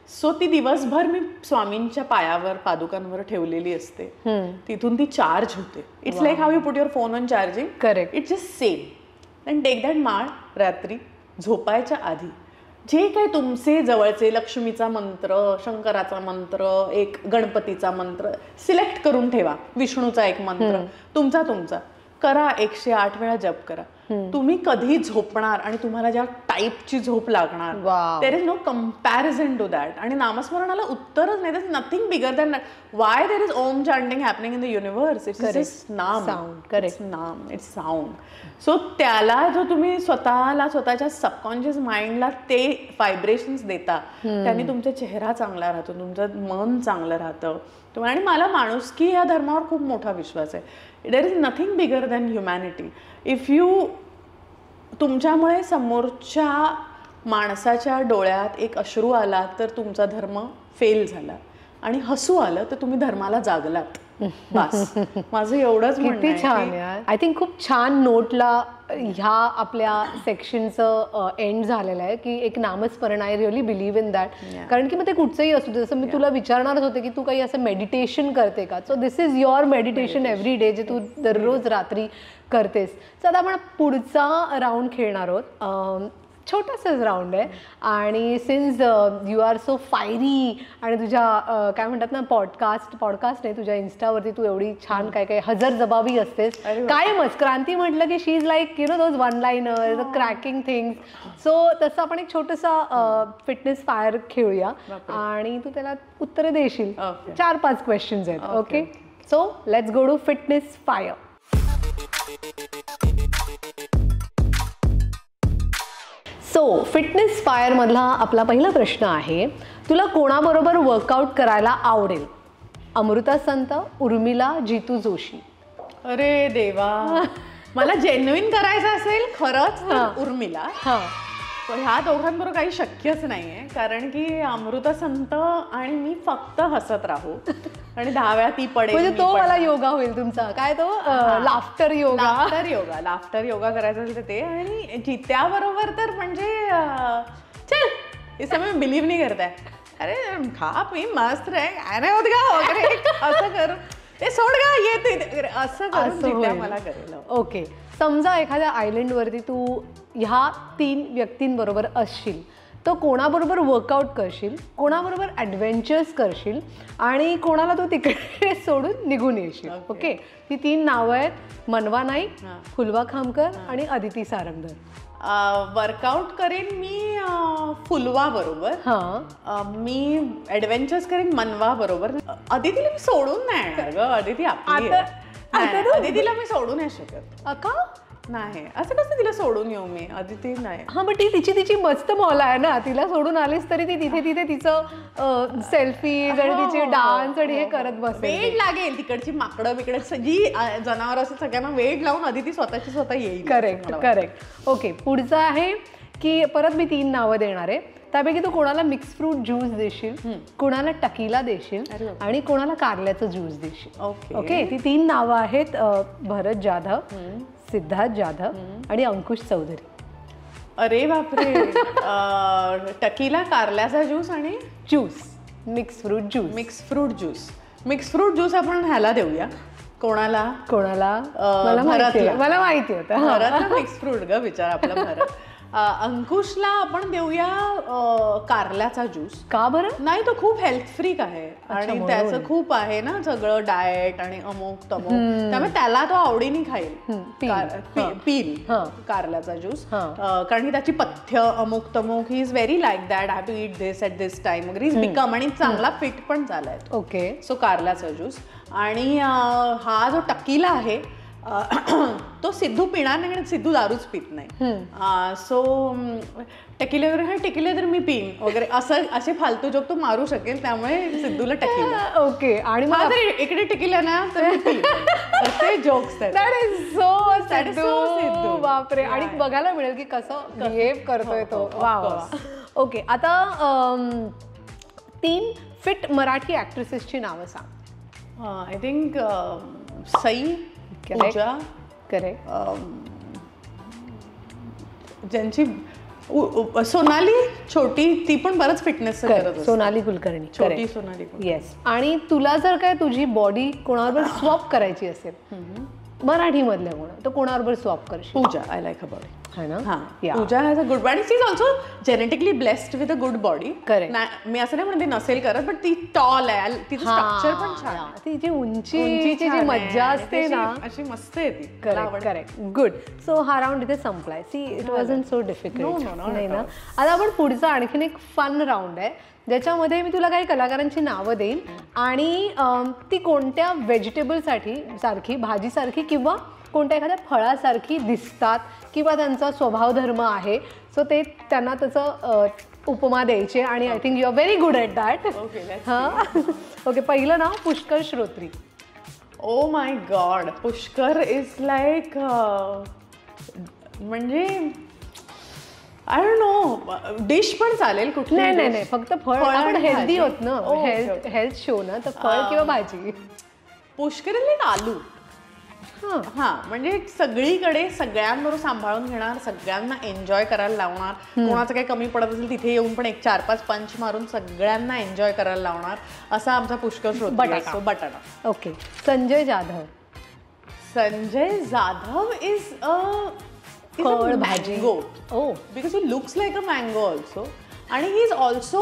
सो ती दिवसभर मी स्वामींच्या पायावर पादुकांवर ठेवलेली असते. तिथून ती चार्ज होते. It's like how you put your phone on charging. Correct. It's just same. And take that माळ रात्री झोपायच्या आधी जे काही तुमचे जवळचे लक्ष्मीचा मंत्र, शंकराचा मंत्र, एक गणपतीचा मंत्र सिलेक्ट करून ठेवा, विष्णूचा एक मंत्र तुमचा करा, 108 वेळा जप करा. तुम्ही कधी झोपणार आणि तुम्हाला ज्या टाईपची झोप लागणार, there is no comparison to that. आणि नामस्मरणाला उत्तरच नाही. There is nothing bigger than why there is Om chanting happening in the universe. It's naam, it's naam, it's sound. So त्याला जो तुम्ही स्वतःच्या सबकॉन्शियस माइंडला ते व्हायब्रेशन्स देता, त्यांनी तुमचा चेहरा चांगला राहतो, तुमचं मन चांगलं राहतं. आणि मला माणुसकी या धर्मावर खूप मोठा विश्वास आहे. There is nothing bigger than humanity. If you तुमच्यामुळे समोरच्या माणसाच्या डोळ्यात एक अश्रू आला तर तुमचा धर्म फेल झाला, आणि हसू आलं तर तुम्ही धर्माला जागलात. बस माझं एवढंच म्हणणं आहे. किती छान यार. आय थिंक खूप छान नोटला ह्या आपल्या सेक्शनचं एंड झालेलं आहे की एक नामस्मरण. I really believe in that. कारण की मग ते कुठचंही असू दे. जसं मी तुला विचारणारच होते की तू काही असं मेडिटेशन करते का. So this is your meditation every day, जे तू दररोज रात्री करतेस. तर आता आपण पुढचा राऊंड खेळणार आहोत. छोटासाच राऊंड आहे. आणि since you are so fiery आणि तुझ्या काय म्हणतात ना पॉडकास्ट आहे, तुझ्या इन्स्टावरती तू एवढी छान काय हजर जबाबी असतेस कायमच. क्रांती म्हटलं की she is like those one liner, the cracking things. So तसं आपण एक छोटंसा फिटनेस फायर खेळूया आणि तू त्याला उत्तरं देशील. 4-5 क्वेश्चन्स आहेत. Okay, so let's go to fitness fire. So fitness fire मधला आपला पहिला प्रश्न आहे, तुला कोणाबरोबर वर्कआउट करायला आवडेल? अमृता संत, उर्मिला, जितू जोशी. अरे देवा, मला जेन्युइन करायचं असेल खरंच तर उर्मिला. पण ह्या दोघांबरोबर काही शक्यच नाहीये, कारण की अमृता संत आणि मी फक्त हसत राहू आणि 10 वेळा ती पडेल. म्हणजे तो मला योगा होईल तुमचा, काय तो लाफ्टर योगा करायचा असेल तर ते. आणि जित्याबरोबर तर म्हणजे चल हे सगळं बिलीव्ह नाही करताय. अरे खा पी मस्त रे, काय नाही होत का वगैरे असं करून ते सोड का येते असं करून जित्या मला करेल. ओके, समजा एखाद्या आयलंडवरती तू ह्या 3 व्यक्तींबरोबर असशील, तर कोणाबरोबर वर्कआउट करशील, कोणाबरोबर ॲडव्हेंचर्स करशील आणि कोणाला तू तिकडे सोडून निघून येशील. ओके, ती 3 नावं आहेत, मनवा नाईक, फुलवा खामकर आणि अदिती सारंगधर. वर्कआउट करेन मी फुलवा बरोबर. मी ॲडव्हेंचर्स करेन मनवा बरोबर. अदितीला मी सोडून नाही येणार ग. अदिती आपली आहे. अदितीला मी सोडू नाही शकत. का नाही, असं कसं तिला सोडून येऊ मी? अदिती नाही. मग ती तिची मस्त मौला आहे ना. तिला सोडून आलीस तरी ती तिथे तिचं सेल्फीज आणि तिचे डान्स आणि हे करत बसेल. वेळ लागेल. तिकडची माकडं बिकडं जी जनावर असं सगळ्यांना वेळ लावून अदिती स्वतः येईल. करेक्ट. ओके, पुढचं आहे की परत मी 3 नावं देणार आहे. त्यापैकी तू कोणाला मिक्स फ्रूट ज्यूस देशील, कोणाला टकीला देशील आणि कोणाला कारल्याचं ज्यूस देशील. ओके, ती 3 नावं आहेत, भरत जाधव, सिद्धार्थ जाधव आणि अंकुश चौधरी. अरे बापरे. टकीला, कारल्याचा ज्यूस आणि juice, mix fruit juice. Mix fruit juice आपण ह्याला देऊया. कोणाला मला माहिती होतं. भरत मिक्स फ्रूट ग विचार आपला भरत. अंकुशला आपण देऊया कारल्याचा ज्यूस. का बरं? नाही, तो खूप हेल्थ फ्रीक आहे आणि त्याचं खूप आहे ना सगळं डाएट आणि अमुक तमुक, त्यामुळे त्याला तो आवडीने खाईल, पिल कारल्याचा ज्यूस. कारण की त्याची पथ्य अमुक तमुक, he is very like that, have to eat this at this time वगैरे, इज बिकम, आणि चांगला फिट पण झालाय. ओके, सो कारल्याचा ज्यूस. आणि हा जो टकीला आहे तो सिद्धू पिणार नाही, सिद्धू दारूच पित नाही. सो टकीले वगैरे, टेकिले तर मी पिन वगैरे असे फालतू जोक तो मारू शकेल, त्यामुळे सिद्धूला टकीला. ओके, आणि मग इकडे टेकिला ना तर ते जोक्स सिद्धू. बापरे. आणि बघायला मिळेल की कसं बिहेव करतोय तो. वा. ओके, आता 3 फिट मराठी ऍक्ट्रेसेसची नावं सांग. I think Sai, Pooja, correct, ज्यांची सोनाली छोटी, ती पण बरंच फिटनेस करत असते. सोनाली कुलकर्णी, छोटी सोनाली. येस. आणि तुला जर काय तुझी बॉडी कोणाबरोबर स्वॉप करायची असेल, मराठी मधल्या तर कोणाबरोबर स्वॉप करशील? Pooja. I like her body. है ना? Pooja has a good body. She is also genetically blessed with a good body. Correct. मी असं नाही म्हणते नसेल करत, पण ती टॉल आहे, तिचं स्ट्रक्चर पण छान आहे, तिची उंचीची जी मज्जा असते ना, अशी मस्त आहे ती. करेक्ट. गुड. सो हा राऊंड इथे संपलाय. See, it wasn't so difficult. नाही ना? आता आपण पुढचा आणखीन एक फन राऊंड आहे, ज्याच्यामध्ये मी तुला काही कलाकारांची नावं देईन आणि ती कोणत्या व्हेजिटेबलसाठी भाजीसारखी किंवा कोणत्या एखाद्या फळासारखी दिसतात किंवा त्यांचा स्वभाव धर्म आहे. सो ते त्यांना त्याचं उपमा द्यायचे आणि I think you are very good at that. Okay, पहिलं नाव Pushkar Shrotri. Oh my god, Pushkar is like, म्हणजे आय डोंट नो, डिश पण चालेल कुठली? नाही, फक्त फळ. आपण हेल्दी होत ना, हेल्थ शो ना, तर फळ किंवा भाजी. पुष्कर इज लाईक आलू. म्हणजे सगळीकडे सगळ्यांबरोबर सांभाळून घेणार, सगळ्यांना एन्जॉय करायला लावणार, कोणाचं काही कमी पडत असेल तिथे येऊन पण 1-4-5 पंच मारून सगळ्यांना एन्जॉय करायला लावणार, असा आमचा पुष्कर श्रोत्री. बटाटा. ओके. संजय जाधव. संजय जाधव इज फळ भाजी. Oh, because he looks like a mango also, आणि ही इज ऑल्सो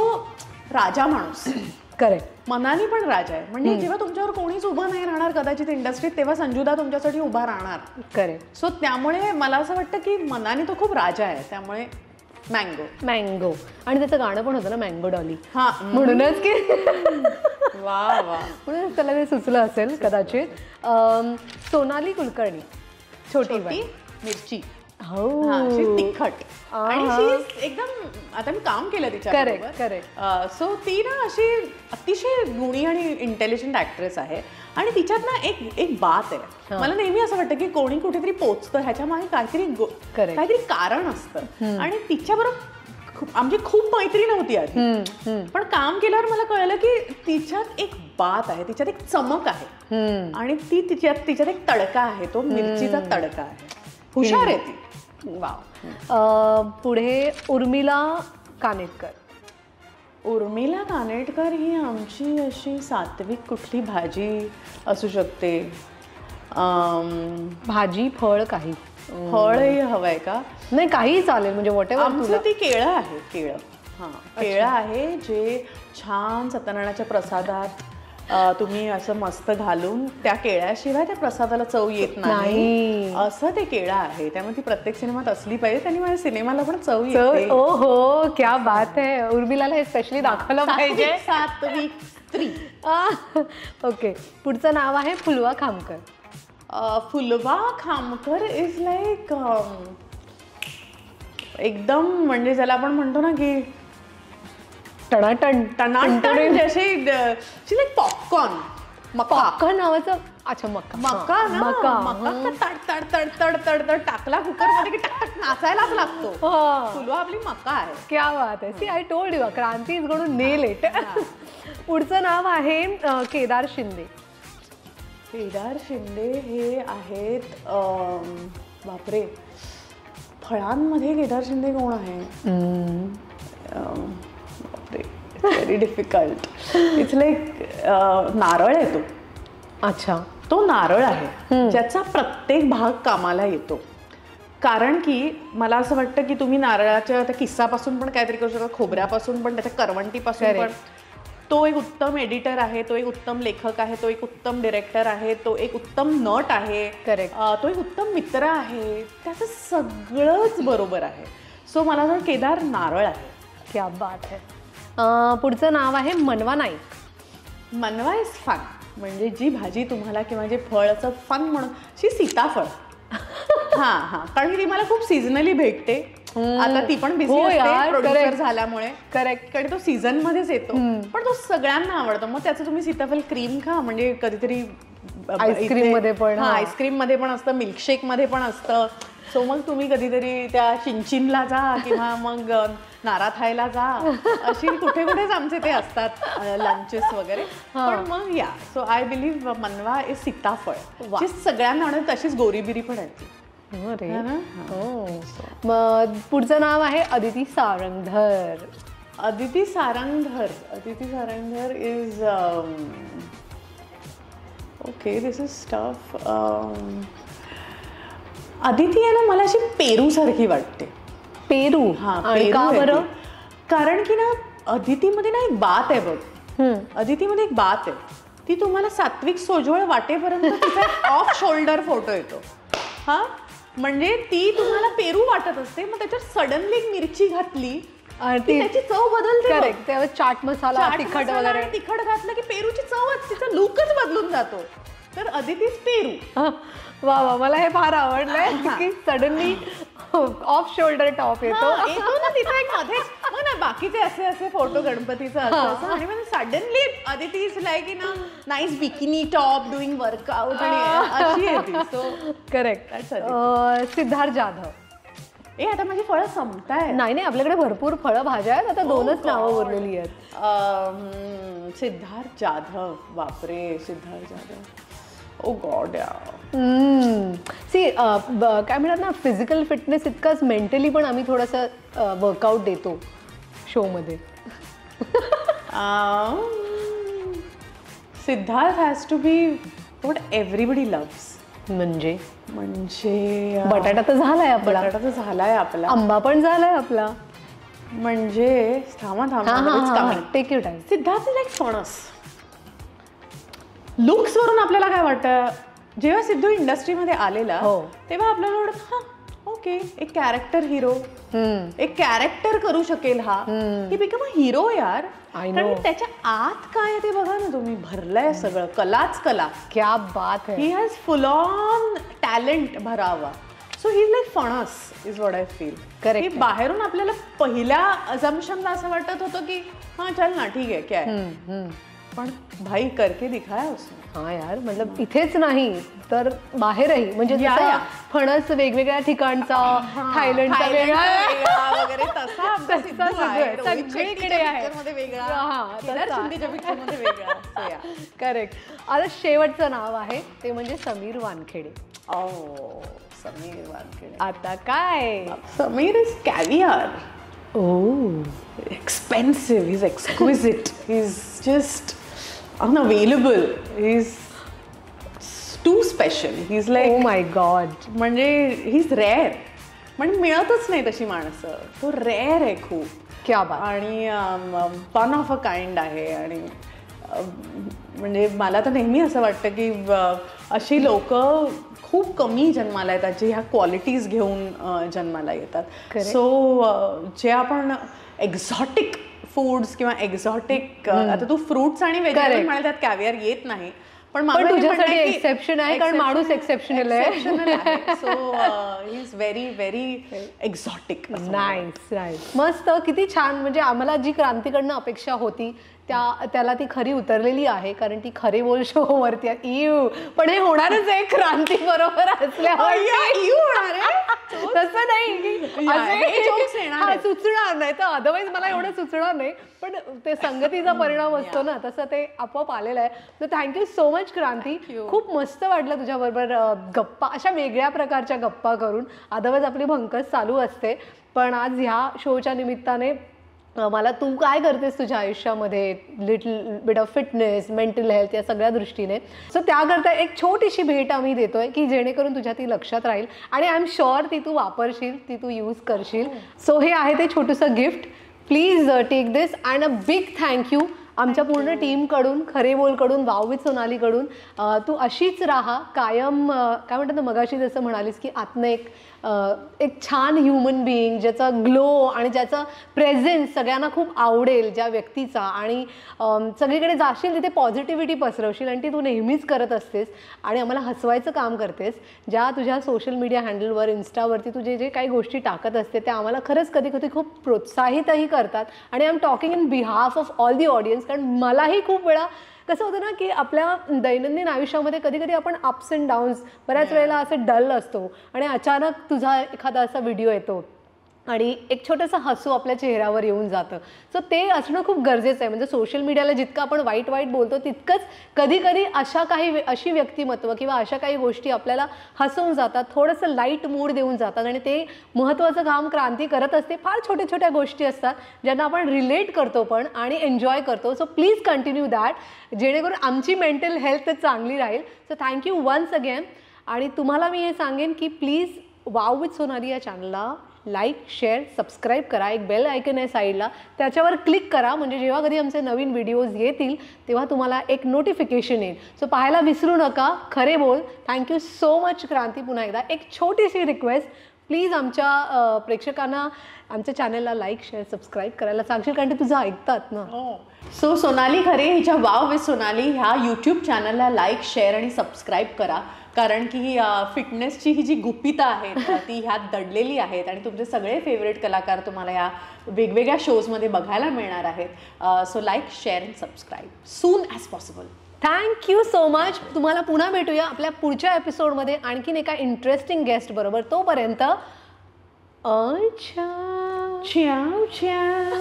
राजा माणूस. करेक्ट. मनाने पण राजा आहे. म्हणजे जेव्हा तुमच्यावर कोणीच उभं नाही राहणार कदाचित इंडस्ट्रीत, तेव्हा संजूदा तुमच्यासाठी उभा राहणार. करेक्ट. सो त्यामुळे मला असं वाटतं की मनाने तो खूप राजा आहे, त्यामुळे मँगो. आणि त्याचं गाणं पण होतं ना, मँगो डॉली. म्हणूनच की वा, म्हणून त्याला ते सुचलं असेल कदाचित. सोनाली कुलकर्णी. छोटी मिरची. तिखट. आणि एकदम, आता मी काम केलं तिच्या. करेक्ट. सो ती ना अशी अतिशय गुणी आणि इंटेलिजंट ऍक्ट्रेस आहे, आणि तिच्यात ना एक बात आहे. मला नेहमी असं वाटतं की कोणी कुठेतरी पोचतं, ह्याच्या मागे काहीतरी कारण असतं. आणि तिच्याबरोबर आमची खूप मैत्री नव्हती आधी, पण काम केल्यावर मला कळलं की तिच्यात एक बात आहे, तिच्यात एक चमक आहे, आणि ती तिच्यात एक तडका आहे, तो मिरचीचा तडका आहे. हुशार आहे ती. वाव. पुढे उर्मिला कानेटकर. उर्मिला कानेटकर ही आमची अशी सात्विक कुठली भाजी असू शकते. भाजी, फळ, काही फळही हवंय का? नाही, काही चालेल, म्हणजे वॉटेवर. आमचं ती केळं आहे. केळं आहे, जे छान सत्यनारायणाच्या प्रसादात तुम्ही असं मस्त घालून, त्या केळ्याशिवाय त्या प्रसादाला चव येत नाही, असं ते केळं आहे. त्यामुळे ती प्रत्येक सिनेमात असली पाहिजे, त्यांनी माझ्या सिनेमाला पण चव येते. ओ हो, क्या बात आहे. उर्मिलाला हे स्पेशली दाखवलं पाहिजे. सात्विक स्त्री. ओके. पुढचं नाव आहे फुलवा खामकर. फुलवा खामकर इज लाईक एकदम, म्हणजे ज्याला आपण म्हणतो ना की टनाटन जसे पॉपकॉर्न. पॉपकॉर्न नावाचं अच्छा मका मका ना मका तड तड तड तड तड तड टाकला कुकर मध्ये की टक टक नाचायलाच लागतो. फुलो आपली मका आहे. क्या बात आहे. See I told you Kranti is going to nail it. पुढचं नाव आहे केदार शिंदे. केदार शिंदे हे आहेत बापरे फळांमध्ये केदार शिंदे कोण आहे. बापरे व्हेरी डिफिकल्ट. इट्स लाईक नारळ आहे तो. अच्छा तो नारळ आहे ज्याचा प्रत्येक भाग कामाला येतो. कारण की मला असं वाटतं की तुम्ही नारळाच्या त्या किस्सापासून पण काहीतरी करू शकता, खोबऱ्यापासून पण, त्याच्या करवंटीपासून पण. तो एक उत्तम एडिटर आहे, तो एक उत्तम लेखक आहे, तो एक उत्तम डिरेक्टर आहे, तो एक उत्तम नट आहे, तो एक उत्तम मित्र आहे. त्याचं सगळंच बरोबर आहे. सो मला असं केदार नारळ आहे. क्या बात आहे. पुढचं नाव आहे मनवा नाईक. मनवा इज फन. म्हणजे जी भाजी तुम्हाला किंवा जे फळाचं फन म्हणून सीताफळ. हा कारण की ती मला खूप सीझनली भेटते. आता ती पण बिझी असते प्रोड्युसर झाल्यामुळे. करेक्ट. कारण तो सीझन मध्येच येतो पण तो सगळ्यांना आवडतो. मग त्याचं तुम्ही सीताफळ क्रीम खा. म्हणजे कधीतरी आईस्क्रीम मध्ये पण असतं, मिल्कशेक मध्ये पण असतं. सो मग तुम्ही कधीतरी त्या चिंचिनला जा किंवा मग नाराथायला जा. अशी कुठे कुठेच आमचे ते असतात लंचेस वगैरे. पण मग या सो आय बिलीव्ह मनवा इज सीताफळ. जी सगळ्यांना आवडत. तशीच गोरीबिरी पण आहे. मग पुढचं नाव आहे Aditi Sarangdhar. Aditi Sarangdhar is okay. This is tough. Aditi आहे ना मला अशी पेरू सारखी वाटते. पेरू. का बरं? कारण की ना अदितीमध्ये ना एक बात आहे बघ. अदितीमध्ये एक बात आहे. ती तुम्हाला सात्विक सोजवळ वाटेपर्यंत तिचा ऑफ शोल्डर फोटो येतो. म्हणजे ती तुम्हाला पेरू वाटत असते. मग त्याच्यात सडनली एक मिरची घातली आणि त्याची चव बदलते. करेक्ट. त्यावर चाट मसाला तिखट वगैरे तिखट घातलं की पेरूची चवच, तिचा लुकच बदलून जातो. तर अदितीच पेरू. वा वा. मला हे फार आवडलंय की सडनली ऑफ शोल्डर टॉप येतो ना तिचा एक मध्ये. मग ना बाकीचे असे असे फोटो गणपतीचा असं आणि मग suddenly Aditi is like in a nice bikini top doing workout आणि अशी येते. So correct. सिद्धार्थ जाधव. आता माझी फळं संपताय. नाही आपल्याकडे भरपूर फळं भाज्या आहेत. आता 2च नावं उरलेली आहेत. सिद्धार्थ जाधव. बापरे सिद्धार्थ जाधव. ओ गॉड या. सी काय म्हणतात ना फिजिकल फिटनेस इतकंच मेंटली पण आम्ही थोडंसं वर्कआउट देतो शो मध्ये. Siddharth has to be what everybody loves. म्हणजे बटाटा तर झालाय आपला. आंबा पण झालाय आपला. म्हणजे थांबा take your time. Siddharth like फणस. लुक्स वरून आपल्याला काय वाटतं जेव्हा सिद्धू इंडस्ट्रीमध्ये आलेला तेव्हा आपल्याला वाटत ओके एक कॅरेक्टर हिरो, एक कॅरेक्टर करू शकेल हा. ही बिकम अ हिरो यार. कारण त्याच्या आत काय ते बघा ना तुम्ही. भरलंय सगळं. कलाच कला. क्या बात है. He has full on talent भरावा. सो ही इज लाईक फणस is what I feel. Correct. बाहेरून आपल्याला पहिल्या अजम्पशनला असं वाटत होतं की हा चल ना ठीक आहे काय पण भाई करके दिखाया उसने. हाँ यार मतलब इथेच नाही तर बाहेरही. म्हणजे फणस वेगवेगळ्या ठिकाणचा, थायलंडचा वेगळा वगैरे तसा सगळीकडे आहे. करेक्ट. आता शेवटचं नाव आहे ते म्हणजे समीर वानखेडे. समीर वानखेडे. आता काय Sameer is caviar. Expensive. Is exquisite. Is just unavailable. He's too special. He's like oh my god. म्हणजे he's rare. म्हणजे मिळतच नाही तशी माणसं. तो रेअर आहे खूप. क्या बात. आणि वन ऑफ अ काइंड आहे. आणि म्हणजे मला तर नेहमी असं वाटतं की अशी लोक खूप कमी जन्माला येतात जे ह्या क्वालिटीज घेऊन जन्माला येतात. सो जे आपण एक्झॉटिक फूड्स किंवा एक्झॉटिक आता तू फ्रुट्स आणि व्हेजिटेबल म्हणाल त्यात कॅव्हियर येत नाही पण तुझ्यासाठी एक्सेप्शन आहे कारण माणूस एक्सेप्शनल आहे. So he is very very exotic. Nice nice. मस्त. किती छान. म्हणजे आम्हाला जी क्रांतीकडनं अपेक्षा होती त्याला ती खरी उतरलेली आहे, कारण ती खरे बोल शो वरती आहे. पण हे होणारच आहे क्रांती बरोबर असल्यावर. तसं नाही सुचणार नाही तर अदरवाईज मला एवढं सुचणार नाही, पण ते संगतीचा परिणाम असतो ना, तसं ते आपोआप आलेलं आहे. तर थँक्यू सो मच क्रांती. खूप मस्त वाटलं तुझ्याबरोबर गप्पा, अशा वेगळ्या प्रकारच्या गप्पा करून. अदरवाईज आपली भंकस चालू असते, पण आज ह्या शोच्या निमित्ताने मला तू काय करतेस तुझ्या आयुष्यामध्ये, little bit of fitness, mental health या सगळ्या दृष्टीने. सो त्याकरता एक छोटीशी भेट आम्ही देतोय की जेणेकरून तुझ्या ती लक्षात राहील आणि आय एम शुअर ती तू वापरशील, ती तू यूज करशील. सो हे आहे ते छोटंसं gift. Please take this and a big thank you आमच्या पूर्ण टीमकडून, खरे बोलकडून, वाव विथ सोनालीकडून. तू अशीच राहा कायम. काय म्हणतात ना, मगाशी जसं म्हणालीस की आतनं एक छान ह्युमन बिईंग, ज्याचा ग्लो आणि ज्याचा प्रेझेन्स सगळ्यांना खूप आवडेल, ज्या व्यक्तीचा, आणि सगळीकडे जाशील तिथे पॉझिटिव्हिटी पसरवशील आणि ती तू नेहमीच करत असतेस आणि आम्हाला हसवायचं काम करतेस. ज्या तुझ्या सोशल मीडिया हँडलवर, इन्स्टावरती तुझे जे काही गोष्टी टाकत असते त्या आम्हाला खरंच कधी कधी खूप प्रोत्साहितही करतात. आणि I am talking in behalf of all the audience, कारण मलाही खूप वेळा कसं होतं ना की आपल्या दैनंदिन आयुष्यामध्ये कधी कधी आपण अप्स अँड डाऊन्स, बऱ्याच वेळेला असे डल असतो आणि अचानक तुझा एखादा असा व्हिडिओ येतो आणि एक छोटंसं हसू आपल्या चेहऱ्यावर येऊन जातं. सो ते असणं खूप गरजेचं आहे. म्हणजे सोशल मीडियाला जितकं आपण वाईट वाईट बोलतो तितकंच कधी कधी अशी व्यक्तिमत्व किंवा अशा काही गोष्टी आपल्याला हसवून जातात, थोडंसं लाईट मूड देऊन जातात आणि ते महत्त्वाचं काम क्रांती करत असते. फार छोट्या छोट्या गोष्टी असतात ज्यांना आपण रिलेट करतो पण आणि एन्जॉय करतो. सो प्लीज कंटिन्यू दॅट, जेणेकरून आमची मेंटल हेल्थ चांगली राहील. So thank you once again. आणि तुम्हाला मी हे सांगेन की प्लीज वाव विथ सोनाली या चॅनलला लाईक, शेअर, सबस्क्राईब करा. एक बेल आयकन आहे साईडला, त्याच्यावर क्लिक करा, म्हणजे जेव्हा कधी आमचे नवीन व्हिडिओज येतील तेव्हा तुम्हाला एक नोटिफिकेशन येईल. सो पाहायला विसरू नका खरे बोल. थँक्यू सो मच क्रांती. पुन्हा एकदा एक छोटीशी रिक्वेस्ट, प्लीज आमच्या प्रेक्षकांना आमच्या चॅनलला लाईक, शेअर, सबस्क्राईब करायला सांगशील, कारण ते तुझं ऐकतात ना. सो सोनाली खरे हिच्या वाव विथ सोनाली ह्या यूट्यूब चॅनलला लाईक, शेअर आणि सबस्क्राईब करा, कारण की फिटनेसची ही जी गुपितं आहेत ती ह्यात दडलेली आहेत आणि तुमचे सगळे फेवरेट कलाकार तुम्हाला या वेगवेगळ्या शोजमध्ये बघायला मिळणार आहेत. So like, share and subscribe soon as possible. Thank you so much. तुम्हाला पुन्हा भेटूया आपल्या पुढच्या एपिसोडमध्ये आणखीन एका इंटरेस्टिंग गेस्ट बरोबर. तोपर्यंत अच्छा, च्याव च्याव.